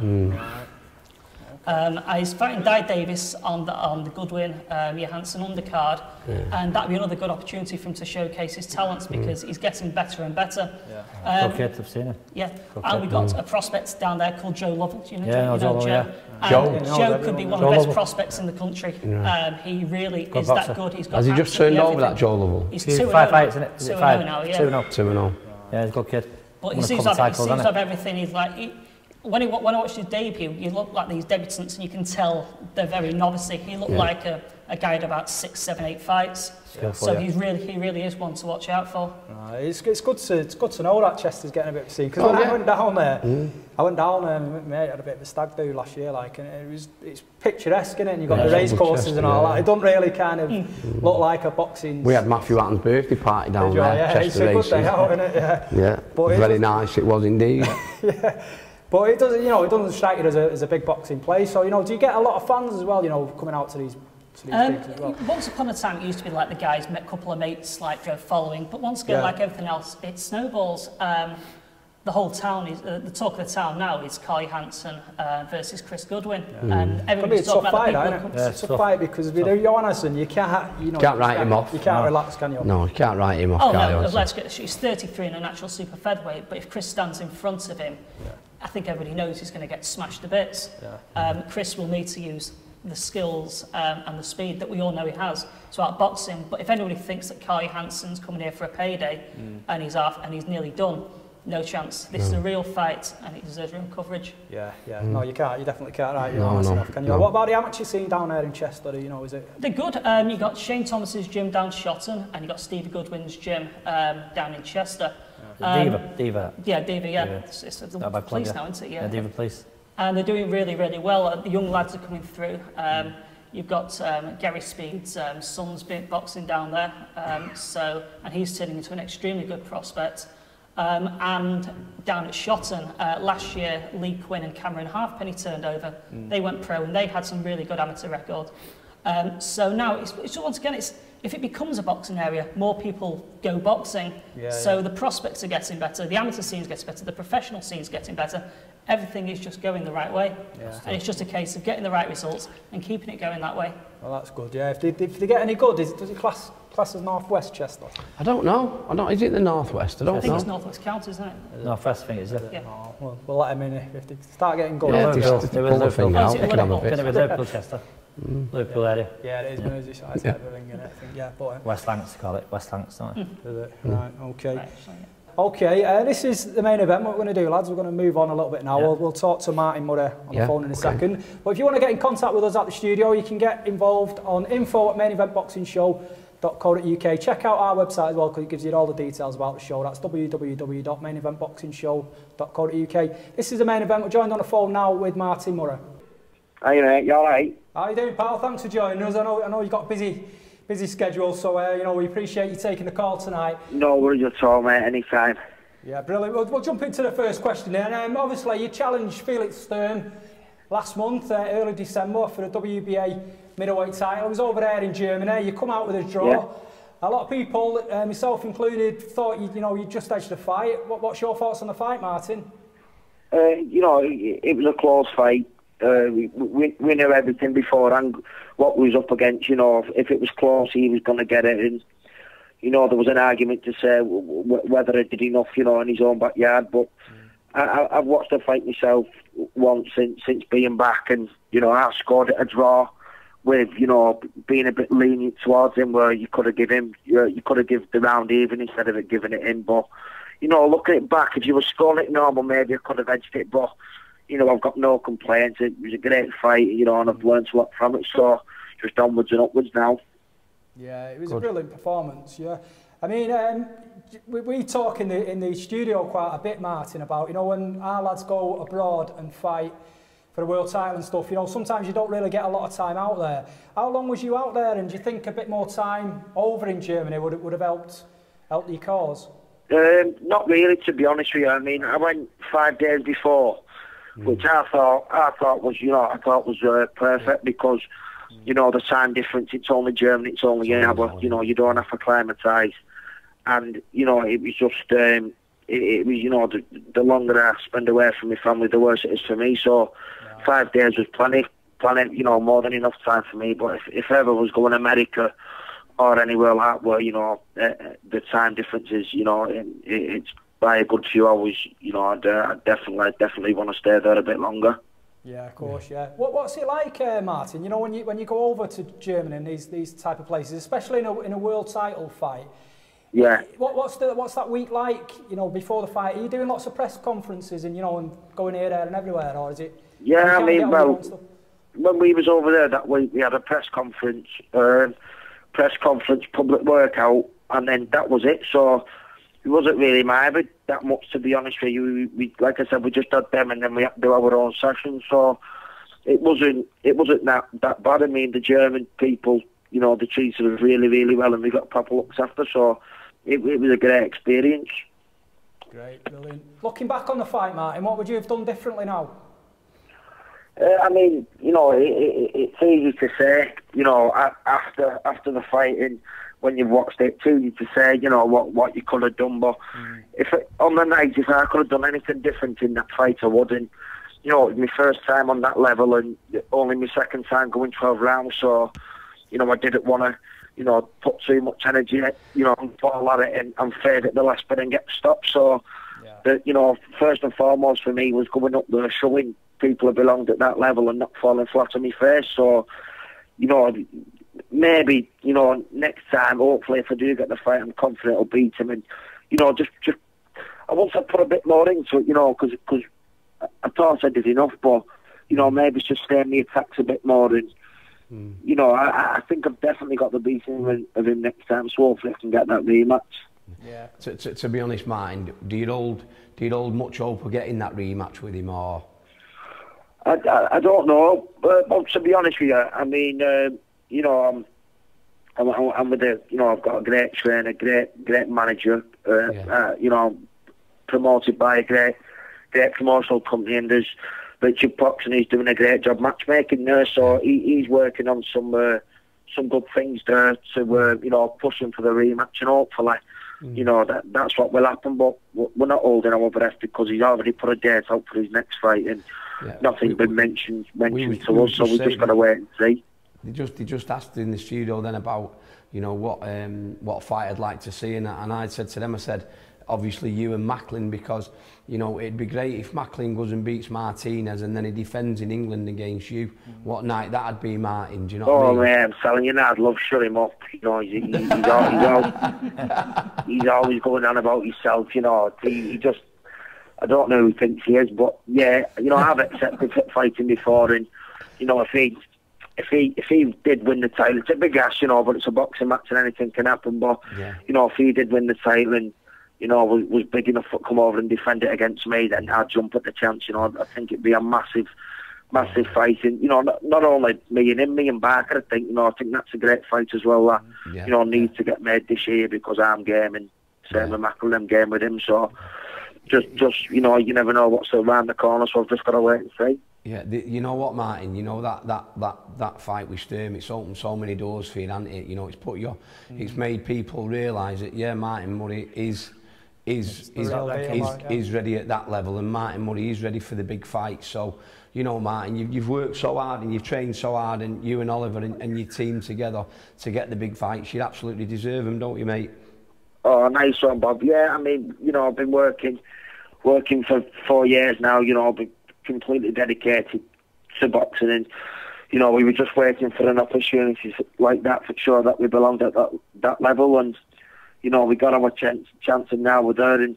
He's fighting Di Davis on the Goodwin Johansson undercard, and that'd be another good opportunity for him to showcase his talents, because he's getting better and better. Good kid, I've seen him. And we've got a prospect down there called Joe Lovell. Do you know Joe? Joe could be one of the best prospects in the country. He really is that good. He's got Has he just turned over that Joe Lovell? He's 2-0 fights, isn't it? 2-0 now, yeah. 2-0. Yeah, he's a good kid. But he seems to have everything. He's like, when I watched his debut, you look like these debutants, and you can tell they're very novice. He looked like a guy at about 6, 7, 8 fights. So he really is one to watch out for. It's good to know that Chester's getting a bit of a scene, because when I went down there, and my mate had a bit of a stag do last year, like, and it's picturesque, innit? And you've got the race courses and all that. It doesn't really kind of look like a boxing. We had Matthew Hatton's birthday party down there. It's a good day out, innit? Yeah. But very nice it was indeed. But it doesn't strike you as a big boxing place. So, do you get a lot of fans as well, coming out to these gigs as well? Once upon a time, it used to be like the guys, met a couple of mates, like drove following. But once again, like everything else, it snowballs. The whole town is the talk of the town now is Carl Johansson versus Chris Goodwin, and everybody's talking about the big It's a tough fight, because with Johansson, you can't write him off. You can't relax, can you? No, you can't write him off. He's 33 in a natural super featherweight, but if Chris stands in front of him, I think everybody knows he's going to get smashed to bits. Chris will need to use the skills and the speed that we all know he has throughout boxing. But if anybody thinks that Carl Johansson's coming here for a payday and he's nearly done, no chance. This is a real fight, and it deserves real coverage. Yeah. No, you can't. You definitely can't write your arms enough, can you? What about the amateur scene down there in Chester? You know, is it? They're good. You got Shane Thomas's gym down Shotton, and you got Stevie Goodwin's gym down in Chester. Diva. Yeah, Diva. Yeah, it's the police now, isn't it? Yeah, Diva Police. And they're doing really, really well. The young lads are coming through. You've got Gary Speed's son's been boxing down there, and he's turning into an extremely good prospect. And down at Shotton, last year, Lee Quinn and Cameron Halfpenny turned over. They went pro, and they had some really good amateur records. So now, it's once again, if it becomes a boxing area, more people go boxing. So the prospects are getting better, the amateur scene's getting better, the professional scene's getting better. Everything is just going the right way. And it's just a case of getting the right results and keeping it going that way. Well, that's good, yeah. If they get any good, does it class as North West Chester? I don't know. Is it the North West? I think it's North West County, isn't it? North West, I think it is, yeah. Oh, well, we'll let them in if they start getting good. Yeah, just pull the thing out. Liverpool, Chester. Liverpool area. Yeah, it is Merseyside type of thing, I think. Yeah, but West Lancs, they call it. West Lancs, don't they? Right, okay. Right, okay, this is the main event. What we're going to do, lads, we're going to move on a little bit now. We'll talk to Martin Murray on the phone in a second. But if you want to get in contact with us at the studio, you can get involved on info@maineventboxingshow.co.uk. Check out our website as well, because it gives you all the details about the show. That's www.maineventboxingshow.co.uk. This is the main event. We're joined on the phone now with Martin Murray. Hey mate, you alright? How you doing, pal? Thanks for joining us. I know you've got a busy schedule, so we appreciate you taking the call tonight. No worries at all, mate. Anytime. Yeah, brilliant. We'll jump into the first question then. Obviously, you challenged Felix Sturm last month, early December, for the WBA middleweight title. It was over there in Germany. You come out with a draw. Yeah. A lot of people, myself included, thought you just edged the fight. What's your thoughts on the fight, Martin? It was a close fight. We knew everything beforehand, what we was up against. If it was close, he was going to get it. And there was an argument to say whether he did enough, in his own backyard. But I've watched the fight myself once since being back, and I scored a draw with being a bit lenient towards him, where you could have given the round even instead of it giving it in. But looking it back, if you were scoring it normal, maybe I could have edged it. But I've got no complaints. It was a great fight, and I've learned a lot from it. So just onwards and upwards now. Yeah, it was a brilliant performance. Yeah, I mean, we talk in the studio quite a bit, Martin, about when our lads go abroad and fight for the world title and stuff. Sometimes you don't really get a lot of time out there. How long was you out there? And do you think a bit more time over in Germany would have helped your cause? Not really, to be honest with you. I mean, I went 5 days before. Which I thought was perfect, because the time difference. It's only Germany, it's only an hour. You don't have to acclimatise, and it was just it was the longer I spend away from my family, the worse it is for me. So 5 days was plenty, more than enough time for me. But if ever I was going to America or anywhere like that, where the time difference is it's by a good few hours, I definitely want to stay there a bit longer. Yeah, of course, yeah. What's it like, Martin? When you go over to Germany and these type of places, especially in a world title fight. Yeah. What's that week like? Before the fight, are you doing lots of press conferences and and going here, there, and everywhere, or is it? Yeah, I mean, when we was over there that week, we had a press conference, public workout, and then that was it. So it wasn't really minded that much, to be honest with you. We like I said, we just had them, and then we had to do our own session. So it wasn't that bad. I mean, the German people, they treated us really, really well, and we got proper looks after. So it was a great experience. Great, brilliant. Looking back on the fight, Martin, what would you have done differently now? I mean, it's easy to say, after the fighting. When you've watched it, too, you to say, what you could have done. But on the night, if I could have done anything different in that fight, I wouldn't. It was my first time on that level, and only my second time going 12 rounds. So, I didn't want to, put too much energy, and fall at it and fade at the last bit and get stopped. So, first and foremost for me was going up there, showing people I belonged at that level and not falling flat on my face. So, maybe, next time, hopefully, if I do get the fight, I'm confident I'll beat him. And, just once I put a bit more into it, you know, because I thought I did enough, but, you know, maybe it's just staying the attacks a bit more, and, you know, I think I've definitely got the beating of him next time, so hopefully I can get that rematch. Yeah. To be honest, Martin, do you hold much hope of getting that rematch with him, or? I don't know, but to be honest with you, I mean, you know, I'm with a, you know, I've got a great trainer, great manager, you know, promoted by a great promotional company, and there's Richard Pox, and he's doing a great job matchmaking there, so he's working on some good things there to, you know, push him for the rematch, and hopefully, you know, that's what will happen, but we're not holding our breath because he's already put a date out for his next fight, and nothing's been mentioned to us, so we've just got to wait and see. They just asked in the studio then about, you know, what fight I'd like to see, and I said to them, I said, obviously you and Macklin, because, you know, it'd be great if Macklin goes and beats Martinez and then he defends in England against you. What night that'd be, Martin, do you know what I mean? Oh man, I'm telling you now, I'd love to shut him up, you know, he's always going on about himself, you know, he just, I don't know who he thinks he is, but yeah, you know, I've accepted fighting before, and, you know, if he did win the title, it's a big ass, you know, but it's a boxing match and anything can happen, but, you know, if he did win the title and, you know, was big enough to come over and defend it against me, then I'd jump at the chance, you know. I think it'd be a massive fight, and, you know, not only me and him, me and Barker, I think that's a great fight as well, that, you know, needs to get made this year, because I'm game, and same with Macklin, I'm game with him, so just, you know, you never know what's around the corner, so I've just got to wait and see. Yeah, you know what, Martin, you know, that fight with Sturm, it's opened so many doors for you, hasn't it? You know, it's made people realise that, Martin Murray is ready at that level, and Martin Murray is ready for the big fight. So, you know, Martin, you've worked so hard and you've trained so hard, and you and Oliver and your team together to get the big fights. You absolutely deserve them, don't you, mate? Oh, nice one, Bob. Yeah, I mean, you know, I've been working for 4 years now. You know, I've been completely dedicated to boxing, and, you know, we were just waiting for an opportunity like that for sure that we belonged at that level, and, you know, we got our chance, and now we're there. And,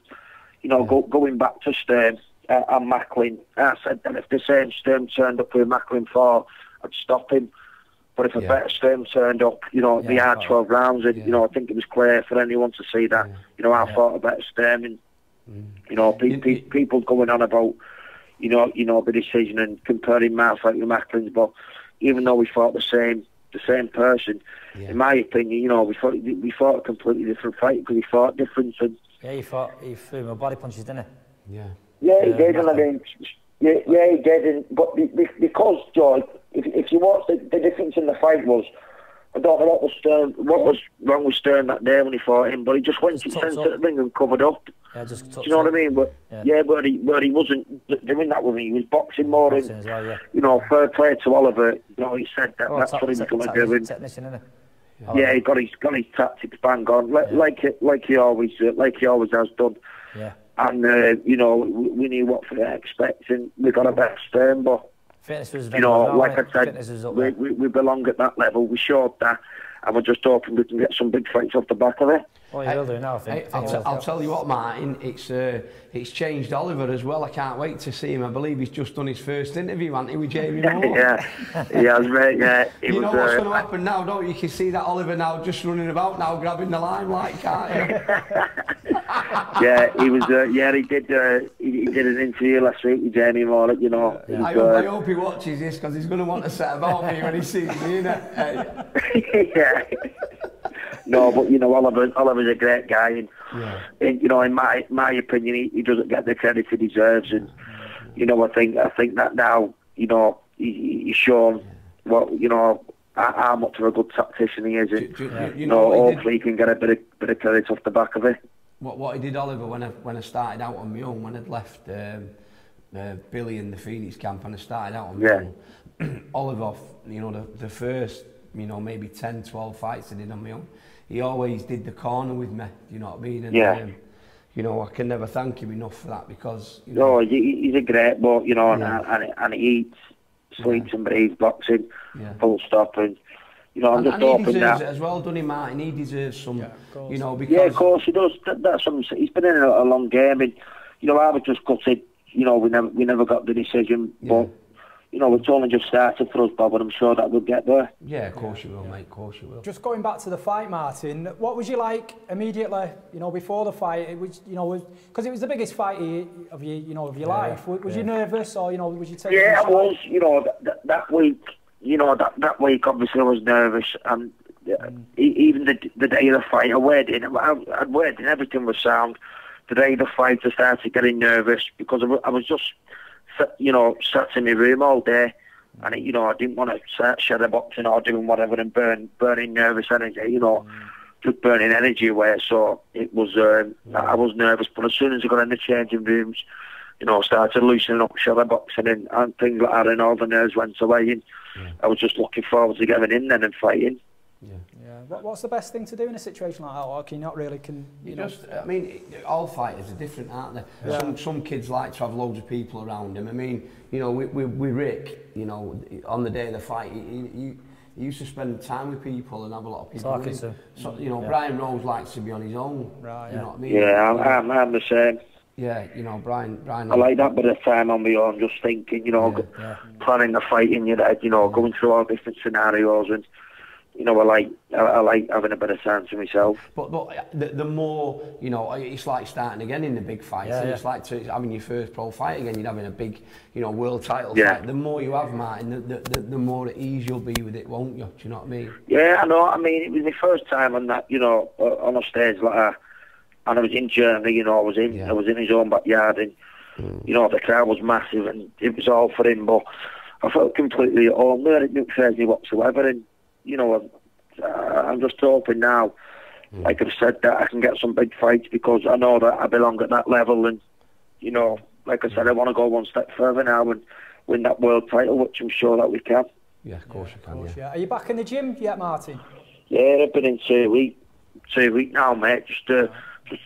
you know, going back to Sturm and Macklin, I said that if the same Sturm turned up with Macklin 4, I'd stop him. But if a better Sturm turned up, you know, it'd be hard 12 rounds. And, you know, I think it was clear for anyone to see that, you know, I fought a better Sturm. And, you know, people going on about, you know, the decision and comparing my fight with Macklin's, but even though we fought the same person, in my opinion, you know, we fought a completely different fight because he fought different. And he threw him with body punches, didn't he? Yeah, he did, and I mean, he did, and, but because, Joe, if you watch the difference in the fight was, I don't know what was wrong with Sturm that day when he fought him, but he just went to the centre of the ring and covered up. Yeah, just do you know what I mean? But where he wasn't doing that with me, he was boxing more. And, you know, fair play to Oliver. You know, he said that's what he was going to do. And, technician, isn't it? Yeah, he got his tactics bang on, like he always has done. Yeah. And you know, we knew what to expect, and we got a better Sturm, but you know, like I said, we belong at that level. We showed that, and we're just hoping we can get some big fights off the back of it. Oh, you will do now, I think. I'll tell you what, Martin, it's changed Oliver as well. I can't wait to see him. I believe he's just done his first interview, hasn't he, with Jamie Moore? Yeah, mate, yeah. You know what's going to happen now, don't you? You can see that Oliver now just running about now, grabbing the limelight, can't you? Yeah, he was. He did an interview last week with Jamie Moore. You know, I hope he watches this because he's going to want to set about me when he sees me, innit? Yeah. No, but you know, Oliver's a great guy, and you know, in my opinion, he doesn't get the credit he deserves, and you know, I think that now, you know, he's shown what, you know, how much of a good tactician he is, and you know, hopefully he can get a bit of credit off the back of it. What he did, Oliver, when I started out on my own, when I'd left Billy in the Phoenix camp and I started out on my own, Oliver, you know, the first, you know, maybe 10, 12 fights I did on my own, he always did the corner with me, you know what I mean? And, you know, I can never thank him enough for that, because, you know... No, he's a great bloke, you know, and he eats, sleeps and breathes boxing, full stop, and, You know, I'm just hoping that. He deserves it as well, doesn't he, Martin? He deserves some, you know, because... Yeah, of course he does. That's something. He's been in a long game, and you know, I was just gutted. You know, we never got the decision, but you know, it's only just started for us, Bob, and I'm sure that we'll get there. Yeah, of course you will, mate. Of course you will. Just going back to the fight, Martin, what was you like immediately? You know, before the fight, it was, you know, because it was the biggest fight of your life. Was you nervous, or you know, was you taking? Yeah, I was. You know, that week. You know, that week obviously I was nervous, and even the day of the fight, I'd weighed in, everything was sound. The day of the fight, I started getting nervous because I was just, you know, sat in my room all day, and you know, I didn't want to start shadow boxing or doing whatever and burning nervous energy, you know, just burning energy away. So it was, I was nervous, but as soon as I got in the changing rooms, you know, started loosening up shadow boxing and things like that, and all the nerves went away, and I was just looking forward to getting in then and fighting. What's the best thing to do in a situation like that? Or can you not really, you know? I mean, all fighters are different, aren't they? Yeah. Some kids like to have loads of people around them. I mean, you know, we Rick, you know, on the day of the fight, he used to spend time with people and have a lot of people with him. So, you know, Brian Rose likes to be on his own. Right. You know what I mean? Yeah, I'm the same. Yeah, you know, Brian. I like that bit of time on my own, just thinking, you know, planning the fight in your head, you know, going through all different scenarios, and you know, I like having a bit of time to myself. But the more, you know, it's like starting again in the big fights. It's like having your first pro fight again. You're having a big, you know, world title fight. The more you have, Martin, the more at ease you'll be with it, won't you? Do you know what I mean? Yeah, I know. I mean, it was my first time on that, you know, on a stage like that. And I was in Germany, you know, I was in his own backyard, and you know, the crowd was massive, and it was all for him. But I felt completely at home there. It didn't faze me whatsoever, and you know, I'm just hoping now, like I've said, that I can get some big fights, because I know that I belong at that level, and you know, like I said, I want to go one step further now and win that world title, which I'm sure that we can. Yeah, of course you can. Yeah. Are you back in the gym yet, Martin? Yeah, I've been in 2 weeks now, mate. Just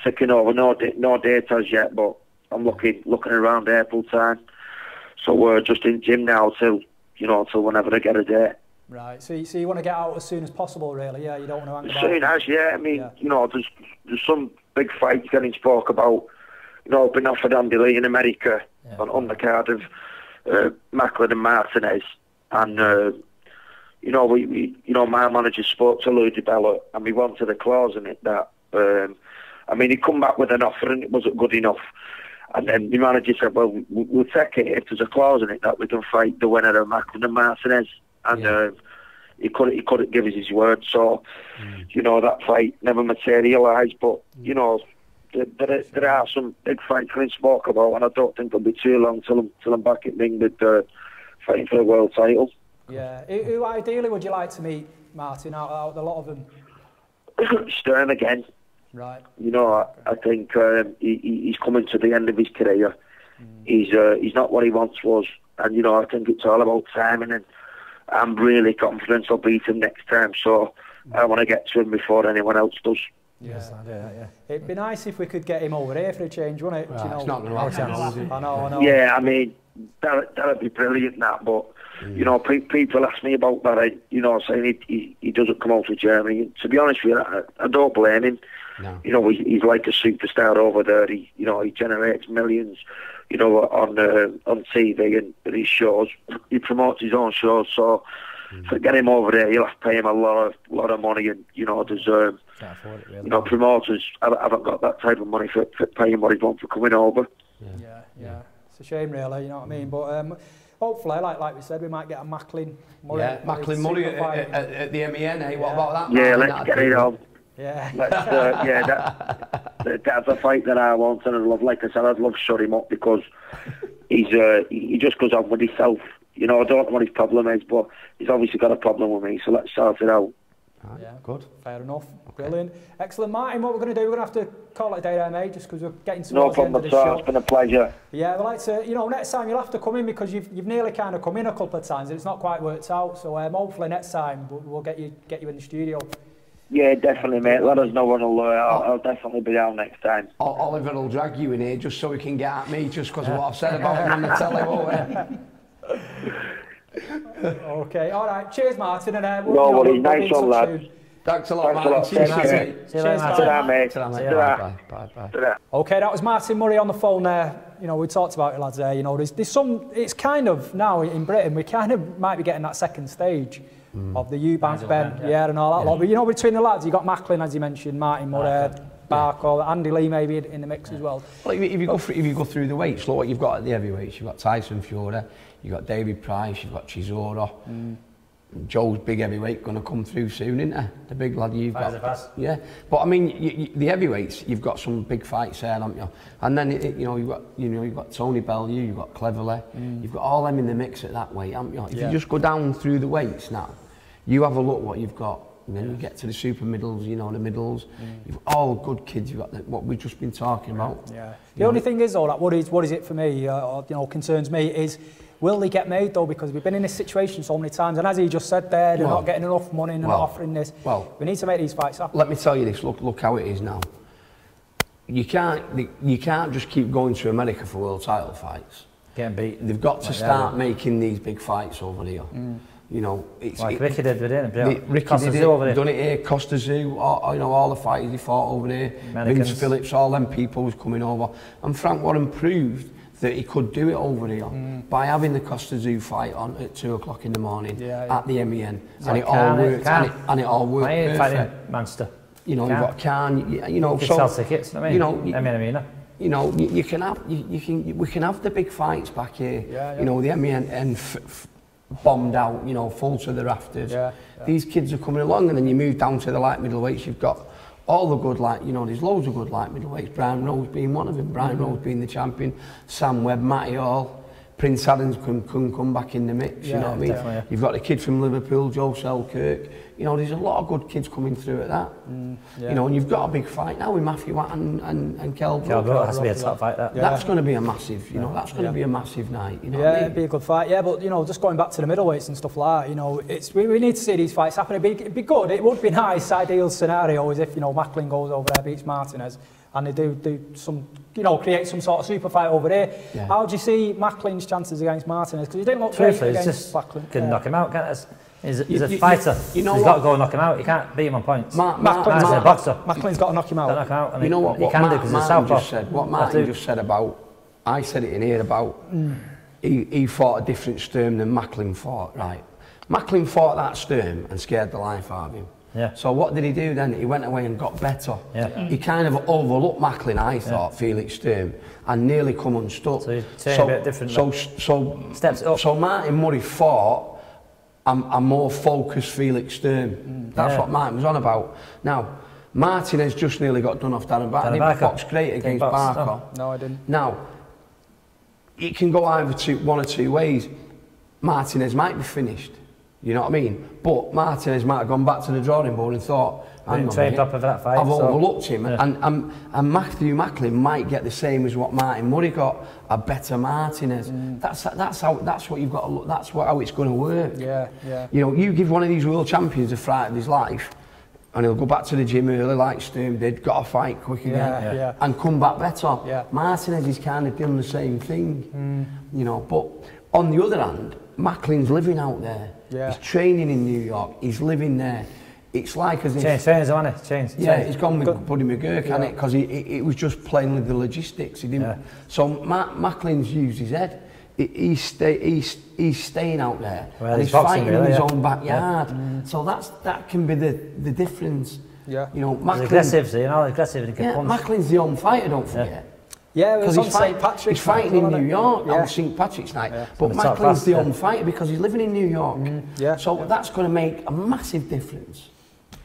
ticking over. No date as yet, but I'm looking around April time. So we're just in gym now till whenever I get a date. Right. So you want to get out as soon as possible, really? Yeah. You don't want to hang about. As soon as, yeah. I mean, you know, there's some big fights getting spoke about. You know, been offered Andy Lee in America on the card of Macklin and Martinez, and you know, we my manager spoke to Louis DiBella, and we wanted a clause in it that. I mean, he come back with an offer and it wasn't good enough. And then the manager said, well, we'll take it if there's a clause in it that we can fight the winner of Macklin and Martinez. And he couldn't give us his word. So, you know, that fight never materialised. But, you know, there are some big fights being spoke about, and I don't think it'll be too long till I'm back in England fighting for the world title. Yeah. Who ideally would you like to meet, Martin, out of a lot of them? Stern again. Right. You know, I think he's coming to the end of his career. He's not what he once was, and you know, I think it's all about timing, and I'm really confident I'll beat him next time. So I want to get to him before anyone else does. Yes, it'd be nice if we could get him over here for a change, wouldn't it? Right, you know, it's not going to happen. I know. Yeah, I mean, that'd be brilliant, that. But you know, people ask me about that. You know, saying he doesn't come out to Germany. And to be honest with you, I don't blame him. No. You know, he's like a superstar over there. He generates millions, you know, on TV and his shows. He promotes his own shows, so to get him over there, you'll have to pay him a lot of money, and you know, can't afford it, really. You know, promoters haven't got that type of money for paying what he wants for coming over. Yeah. It's a shame, really. You know what I mean? But hopefully, like we said, we might get a Macklin Murray. Yeah, Macklin Murray at the MEN. Eh? What about that? Yeah, let's get it on. Yeah. That's a fight that I want, and I'd love, like I said, I'd love to shut him up, because he just goes on with himself. You know, I don't know what his problem is, but he's obviously got a problem with me, so let's sort it out. Right, good. Fair enough. Okay. Brilliant. Excellent, Martin. What we're going to do, we're going to have to call it a day there, mate, just because we're getting towards the end of the show. It's been a pleasure. Yeah, we'd like to, you know, next time you'll have to come in, because you've nearly kind of come in a couple of times and it's not quite worked out. So hopefully next time we'll get you in the studio. Yeah, definitely, mate. Let us know when I'll definitely be down next time. Oliver will drag you in here just so he can get at me, just because of what I've said about him on the telly, won't he? Okay, all right. Cheers, Martin. And no worries. Nice one, lad. Thanks a lot, Martin. Cheers, mate. Cheers, mate. Bye. Okay, that was Martin Murray on the phone there. You know, we talked about it, lads, there. You know, there's some, it's kind of, now in Britain, we kind of might be getting that second stage of the Eubank, Ben, and all that lot. But, you know, between the lads, you got Macklin, as you mentioned, Martin Murray, Barkery, Andy Lee maybe in the mix as well. Well, if you go through the weights, look what you've got at the heavyweights. You've got Tyson Fury, you've got David Price, you've got Chisora. Joe's big heavyweight going to come through soon, isn't he? The big lad you've got. Yeah, but I mean, the heavyweights, you've got some big fights there, haven't you? And then you've got Tony Bellew, you've got Cleverly, you've got all them in the mix at that weight, haven't you? If you just go down through the weights now, you have a look what you've got. And then you get to the super middles, you know, the middles. You've all good kids. You've got what we've just been talking about. Yeah. The only thing is, though, that what is it for me? Concerns me is, will they get made though? Because we've been in this situation so many times, and as he just said there, they're not getting enough money and not offering this. Well, we need to make these fights happen. Let me tell you this. Look how it is now. You can't just keep going to America for world title fights. Getting beat. They've got to start making these big fights over here. You know, it's like Ricky did with it. Ricky did it, over there. Done it here. Costa Zoo, all the fighters he fought over there. Vince Phillips, all them people was coming over, and Frank Warren proved that he could do it over here by having the Costa Zoo fight on at 2 o'clock in the morning at the MEN, and it all worked. And it all worked perfect. Manchester. You know, you've got Khan. You know, you can sell tickets. I mean, you know, you know, we can have the big fights back here. You know, the MEN and bombed out, you know, full to the rafters. These kids are coming along, and then you move down to the light middleweights. You've got all the good light, you know, there's loads of good light middleweights. Brian Rose being one of them. Brian Rose being the champion. Sam Webb, Matty Hall, Prince Adams can come back in the mix. You know what I mean? Definitely. You've got the kid from Liverpool, Joe Selkirk. You know, there's a lot of good kids coming through at that. You know, and you've got a big fight now with Matthew Watt and Kell Brook. Has to be a top fight. That's going to be a massive, you know, that's going to be a massive night. You know it'd be a good fight. Yeah, but you know, just going back to the middleweights and stuff like that, you know, we need to see these fights happen. It'd be good. It would be nice. Ideal scenario is if, you know, Macklin goes over there, beats Martinez, and they do some, you know, create some sort of super fight over there. How do you see Macklin's chances against Martinez? Because he didn't look great against Macklin. Can knock him out, can't he? He's a fighter. You know, he's got to go and knock him out. You can't beat him on points. Macklin's a boxer. Macklin's got to knock him out. Knock him out, and you know what? He can do because he's southpaw. What Martin just said about, I said it in here about, he fought a different Sturm than Macklin fought. Right? Macklin fought that Sturm and scared the life out of him. Yeah. So what did he do then? He went away and got better. He kind of overlooked Macklin, I thought, Felix Sturm, and nearly come unstuck. So he's a bit different. Steps up. So Martin Murray fought a more focused Felix Sturm. That's what Martin was on about. Now, Martin has just nearly got done off Darren Barker. He didn't box great against Barker. No, I didn't. Now, it can go either one or two ways. Martinez might be finished. You know what I mean? But Martinez might have gone back to the drawing board and thought, I've overlooked him. And Matthew Macklin might get the same as what Martin Murray got, a better Martinez. That's what you've got to look. That's how it's going to work. You know, you give one of these world champions a fright of his life, and he'll go back to the gym early like Sturm did, got a fight quick again, and come back better. Martinez is kind of doing the same thing. You know, but on the other hand, Macklin's living out there. He's training in New York. He's living there. It's like as if... Changed. He's gone with Buddy McGurk, hasn't it? Because it was just playing with the logistics. He didn't. So Macklin's used his head. He's staying out there. And he's fighting in his own backyard. So that can be the difference. You know, Macklin's aggressive. And he can punch. Macklin's the home fighter, don't forget. Because he's fighting in New York on St. Patrick's night. But Macklin's the home fighter because he's living in New York. So that's going to make a massive difference.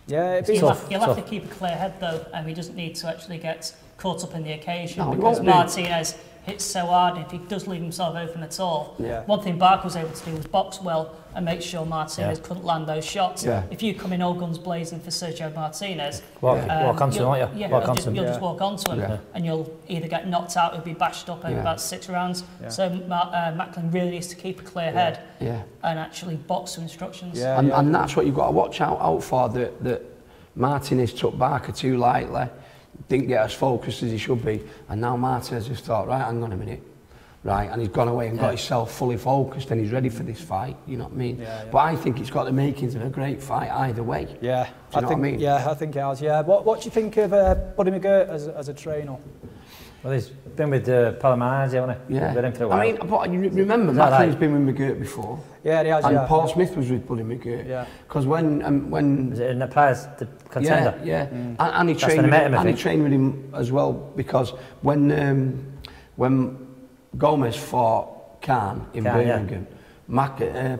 You'll have to keep a clear head though, and he doesn't need to actually get caught up in the occasion because Martinez hits so hard. If he does leave himself open at all, one thing Barker was able to do was box well and make sure Martinez couldn't land those shots. If you come in all guns blazing for Sergio Martinez, walk onto him, won't you? You'll just walk onto him, and you'll either get knocked out or be bashed up over about 6 rounds. So Macklin really needs to keep a clear head and actually box to instructions. And that's what you've got to watch out for. That Martinez took Barker too lightly. Didn't get as focused as he should be, and now Martinez just thought, right, hang on a minute, right, and he's gone away and got himself fully focused and he's ready for this fight, you know what I mean? But I think it's got the makings of a great fight either way. Yeah, I think, what I mean? Yeah, I think it has, yeah. What do you think of Buddy McGirt as a trainer? Well, he's been with Palomar, hasn't he? Yeah. Been in for a while. I mean, but you remember Macklin's been with McGirt before. Yeah, he has, and Paul Smith was with Buddy McGirt. Yeah. Because when was it in the prize, the contender? Yeah, yeah. And he trained with him as well, because when Gomez fought Khan in Birmingham,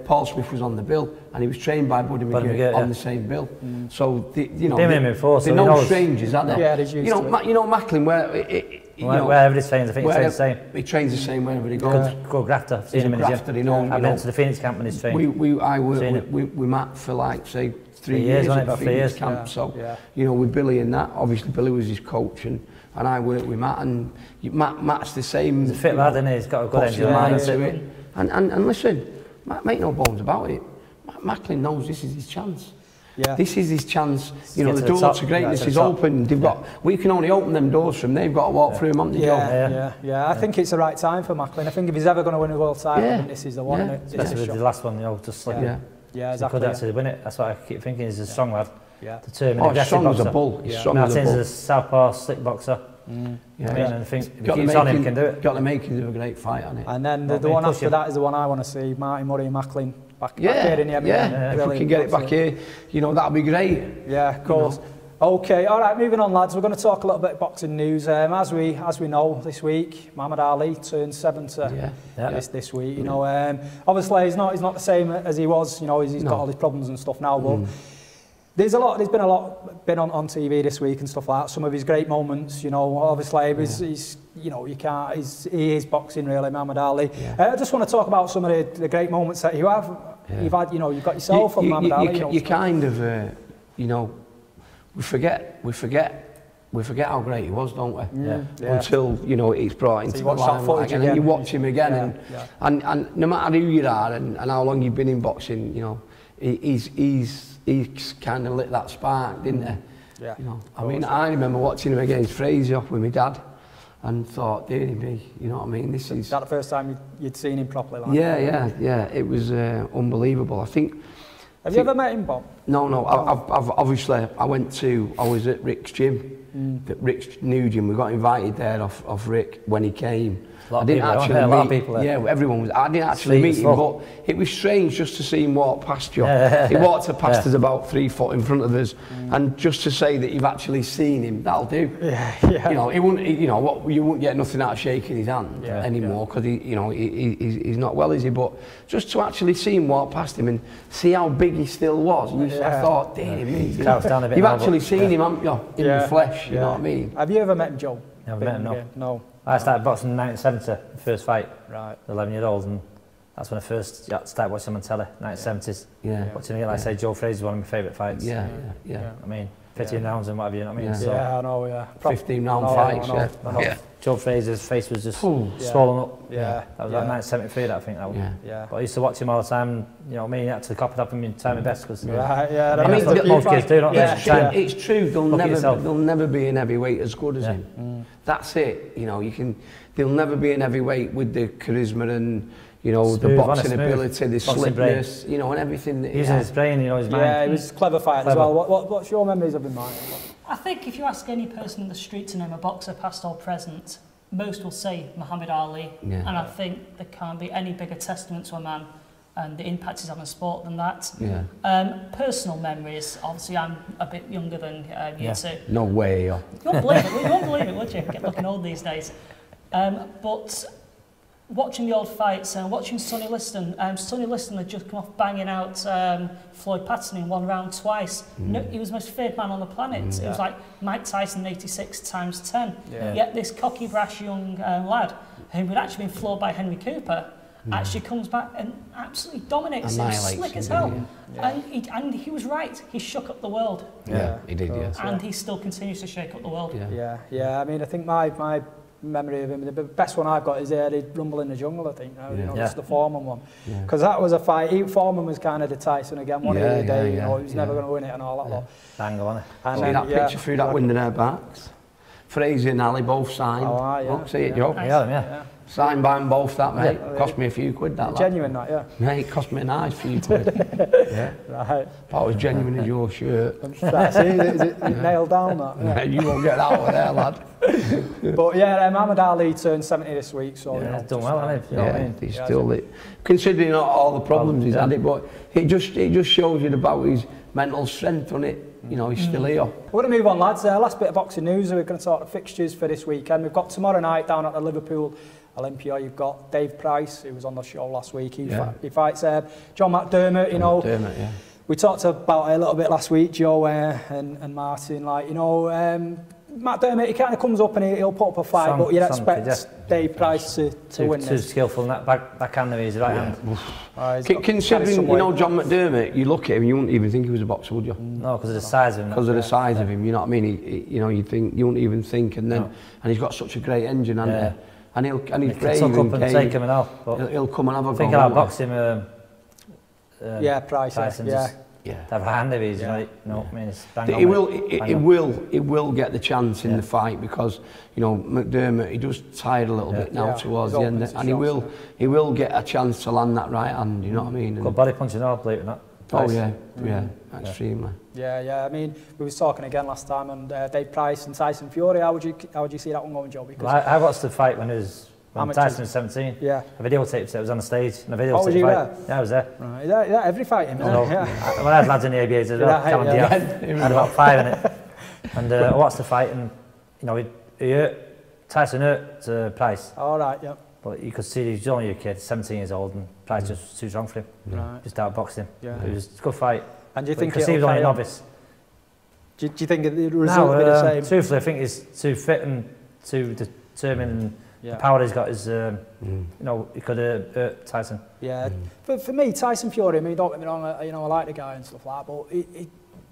Paul Smith was on the bill, and he was trained by Buddy McGirt on the same bill. So you know, they're no strangers, are they? Yeah, he's used to it. You know Macklin, wherever he trains, I think he trains the same. He trains the same wherever he goes. Good grafter. I've seen him in the gym. I've been to the Phoenix camp when he's trained. I worked with Matt for like, say, 3 years at the Phoenix camp. So, you know, with Billy and that, obviously Billy was his coach, and I worked with Matt, and Matt's the same. He's a fit lad, isn't he? He's got a good engine mind to it. And listen, make no bones about it, Macklin knows this is his chance. Yeah. This is his chance. You know, the door to greatness is open. They've got. We can only open them doors from. They've got to walk through them, haven't they? Yeah. I think it's the right time for Macklin. I think if he's ever going to win a world title, I think this is the one. Especially with the last one, you know, just like exactly. He could actually win it. That's what I keep thinking. He's a strong lad. Yeah. Determined, aggressive strong boxer. as a bull. Martin's a southpaw, slick boxer. I think if he keeps on him, he can do it. Got the makings of a great fight on it. And then the one after that is the one I want to see: Martin Murray and Macklin. Back here in the MMA. If we can get it back here, you know, that'll be great. Yeah, of course. Okay, all right, moving on, lads. We're going to talk a little bit of boxing news. As we know, this week, Muhammad Ali turned 70 this week. You know, obviously he's not the same as he was. You know, he's got all his problems and stuff now, but there's been a lot on TV this week and stuff like that. Some of his great moments, you know, obviously he's you know, he is boxing really, Muhammad Ali. I just want to talk about some of the great moments that you have. You've had, you know, you've got yourself on Muhammad Ali. You kind of, you know, we forget how great he was, don't we? Until, you know, it's brought into the limelight again, and you watch him again, and no matter who you are and how long you've been in boxing, you know, he's kind of lit that spark, didn't he? You know, I mean, I remember watching him against Frazier with my dad, and thought, dearie me, you know what I mean? This is that the first time you'd seen him properly? Like yeah. It was unbelievable. I think. Have you ever met him, Bob? No. I've obviously I was at Rick's gym, Rick's new gym. We got invited there off Rick when he came. I didn't actually meet. A lot of people there. Yeah, everyone was. I didn't actually meet him, but it was strange just to see him walk past you. He walked past us about 3 foot in front of us, and just to say that you've actually seen him, that'll do. You know, he wouldn't. You know, you wouldn't get nothing out of shaking his hand anymore, because he's not well, is he? But just to actually see him walk past him and see how big he still was, I thought, dear me, you've actually seen him, haven't you, in the flesh? You know what I mean? Have you ever met him, Joe? Never met him, no. I started boxing in 1970, the first fight, 11-year-old, and that's when I first started watching him on telly, 1970s. Watching him, like I say, Joe Frazier is one of my favourite fights. I mean, 15 rounds and whatever, you know what I mean? I know, 15-round fights, Joe Frazier's face was just swollen up. That was like 1973, I think that was. But I used to watch him all the time, you know what I mean? I had to copy it up and try my best, because I mean, that's what most kids do, don't they? It's true, there'll never be an heavyweight as good as him. That's it, you know, there'll never be an heavyweight with the charisma and, you know, the boxing ability, the slickness, you know, and everything. Using his brain, you know, his mind. Yeah, he was a clever fighter as well. What's your memories of him, Martin? I think if you ask any person in the street to name a boxer, past or present, most will say Muhammad Ali. And I think there can't be any bigger testament to a man and the impact he's had on sport than that. Personal memories, obviously I'm a bit younger than you two. No way. You won't believe it, would you? Get looking old these days. But watching the old fights and watching Sonny Liston. Sonny Liston had just come off banging out Floyd Patterson in 1 round twice. No, he was the most feared man on the planet. It was like Mike Tyson 86 times 10. Yet this cocky, brash young lad, who had actually been floored by Henry Cooper, actually comes back and absolutely dominates him, slick as hell. And he was right. He shook up the world. He did. And he still continues to shake up the world. I mean, I think my memory of him, the best one I've got is the Rumble in the Jungle, I think. You know, just the Foreman one, because that was a fight. Foreman was kind of the Tyson again, one of the day. You know, he was never going to win it and all that lot. Dangle, wasn't it? See that picture through that window there, backs. Frazier and Ali both signed. Oh, Look, see it, Joe. Yeah. Signed by them both, that, mate. Cost me a few quid, that. Genuine, that, yeah. Mate, it cost me a nice few quid. Yeah. Right. That was genuine as your shirt. That's it. Is it nailed down, that? Yeah. You won't get that over there, lad. But yeah, Muhammad Ali turned 70 this week, so yeah, he's done well, hasn't he? You know what I mean? He's still considering all the problems he's had, but it just shows you about his mental strength, doesn't it? You know, he's still here. We're going to move on, lads. Last bit of boxing news. We're going to talk the fixtures for this weekend. We've got tomorrow night down at the Liverpool Olympia. You've got Dave Price, who was on the show last week. He fights John McDermott. You know, McDermott, we talked about it a little bit last week, Joe and Martin. Like, you know, McDermott, he kind of comes up and he'll put up a fight, but you'd expect Dave Price to win this. Too skillful in that backhand of his, right hand. Considering, you know, John McDermott, you look at him, you wouldn't even think he was a boxer, would you? No, because of the size of him. Because of the size of him, you know what I mean? You know, you wouldn't even think, and he's got such a great engine, hasn't he? And he's brave and take him and all. He'll come and have a go. Think about boxing. Price. Have a hand of his, right? No, I mean, it's bang on. He will get the chance in the fight because, you know, McDermott, he does tired a little bit now towards the end, and he will get a chance to land that right hand. You know what I mean? Good body punching, all, believe it or not. Oh yeah, extremely. Yeah. I mean, we was talking again last time on Dave Price and Tyson Fury. How would you see that one going, Joe? Because well, I watched the fight when Tyson was 17. Yeah. I videotaped it. I was on the stage. And I videotaped was you fight. there? Yeah, I was there. Right. Yeah, every fight in there. Well, I had lads in the ABAs as well. I had about 5 in it. And I watched the fight, and you know, Tyson hurt Price. All right. Yeah. But you could see he was only a kid, 17 years old, and Price just was too strong for him. Right. Just outboxed him. Yeah. It was a good fight. And do you think he was only a novice? Do you think the result will be the same? Truthfully, I think he's too fit and too determined. And the power he's got is, you know, he could hurt Tyson. Yeah. For me, Tyson Fury, I mean, don't get me wrong, you know, I like the guy and stuff like that, but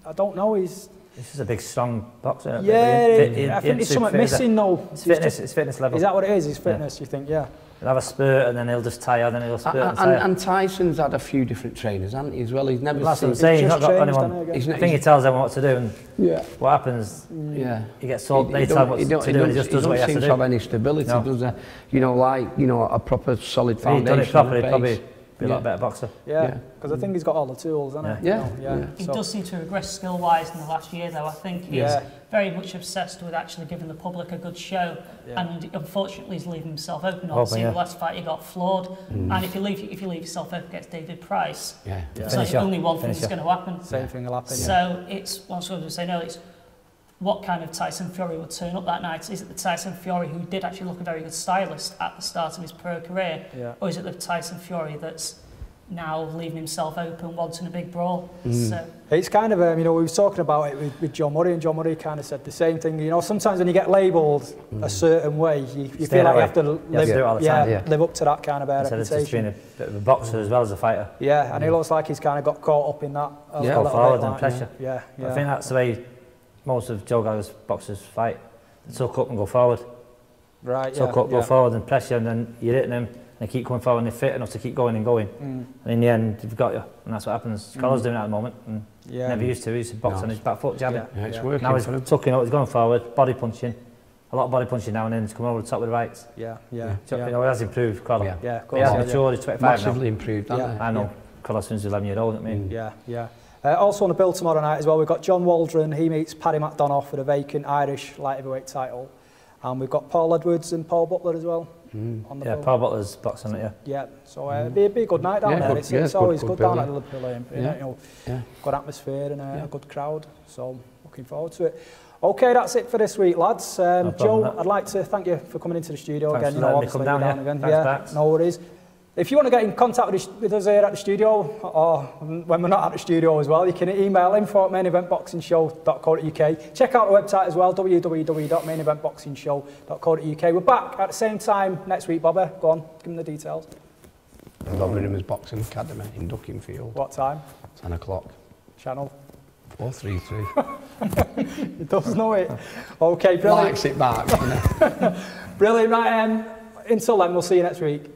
I don't know, he's just a big, strong boxer. Yeah, I think there's something missing though. It's fitness level. Is that what it is? His fitness, you think? Yeah. He'll have a spurt and then he'll just tire, then he'll spurt and tire. And Tyson's had a few different trainers, hasn't he, as well? He's never That's what I'm saying, he's not got anyone. I think he tells everyone what to do, and what happens, he gets told, they tell him what to do, and he just does what he has to do. He doesn't seem to have any stability, does he? You know, like, you know, a proper solid foundation. If he'd done it properly, he'd probably be a lot better boxer. Yeah, because I think he's got all the tools, hasn't he? Yeah. He does seem to regress skill-wise in the last year, though. I think he's very much obsessed with actually giving the public a good show, and unfortunately he's leaving himself open. Obviously, the last fight he got floored, and if you leave yourself open against David Price, so only one thing is going to happen. Same thing will happen. So it's once we say no, it's what kind of Tyson Fury would turn up that night? Is it the Tyson Fury who did actually look a very good stylist at the start of his pro career, or is it the Tyson Fury that's now leaving himself open, wanting a big brawl? So it's kind of, you know, we was talking about it with John Murray, and John Murray kind of said the same thing. You know, sometimes when you get labelled a certain way, you feel like you have to live up to that kind of reputation. Instead of just being a bit of a boxer as well as a fighter. Yeah, and it looks like he's kind of got caught up in that. Go forward and pressure. Yeah. I think that's the way most of Joe Gallagher's boxers fight. They tuck up and go forward. Right, tuck up, go forward and pressure, and then you're hitting them. They keep coming forward and they're fit enough to keep going and going. And in the end, they've got you. And that's what happens. Carl's doing it at the moment. And never used to. He used to box on his back foot, jabbing. Yeah, it's working. Now he's tucking up, he's going forward, body punching. A lot of body punching now and then. He's coming over the top with the rights. Yeah. You know, he has improved, Carl. Yeah, of course. He has matured, he's 25 Massively improved, hasn't he? I know. Carlos since 11 years old, I mean. Yeah. Also on the bill tomorrow night as well, we've got John Waldron. He meets Paddy McDonough for the vacant Irish light heavyweight title. And we've got Paul Edwards and Paul Butler as well. On the Paul Butler's boxing it, Yeah, so it'd be a good night down there. It's always good down at the Liverpool Olympia. You know, good atmosphere and a good crowd. So looking forward to it. Okay, that's it for this week, lads. Joe, I'd like to thank you for coming into the studio again. You know, obviously come down again. Thanks, no worries. If you want to get in contact with us here at the studio, or when we're not at the studio as well, you can email info@maineventboxingshow.co.uk. Check out the website as well, www.maineventboxingshow.co.uk. We're back at the same time next week, Bobby. Go on, give them the details. Bobberinham's Boxing Academy in Duckingfield. What time? 10 o'clock. Channel? 433. He does know it. Okay, brilliant. Likes it back. Brilliant, right, until then, we'll see you next week.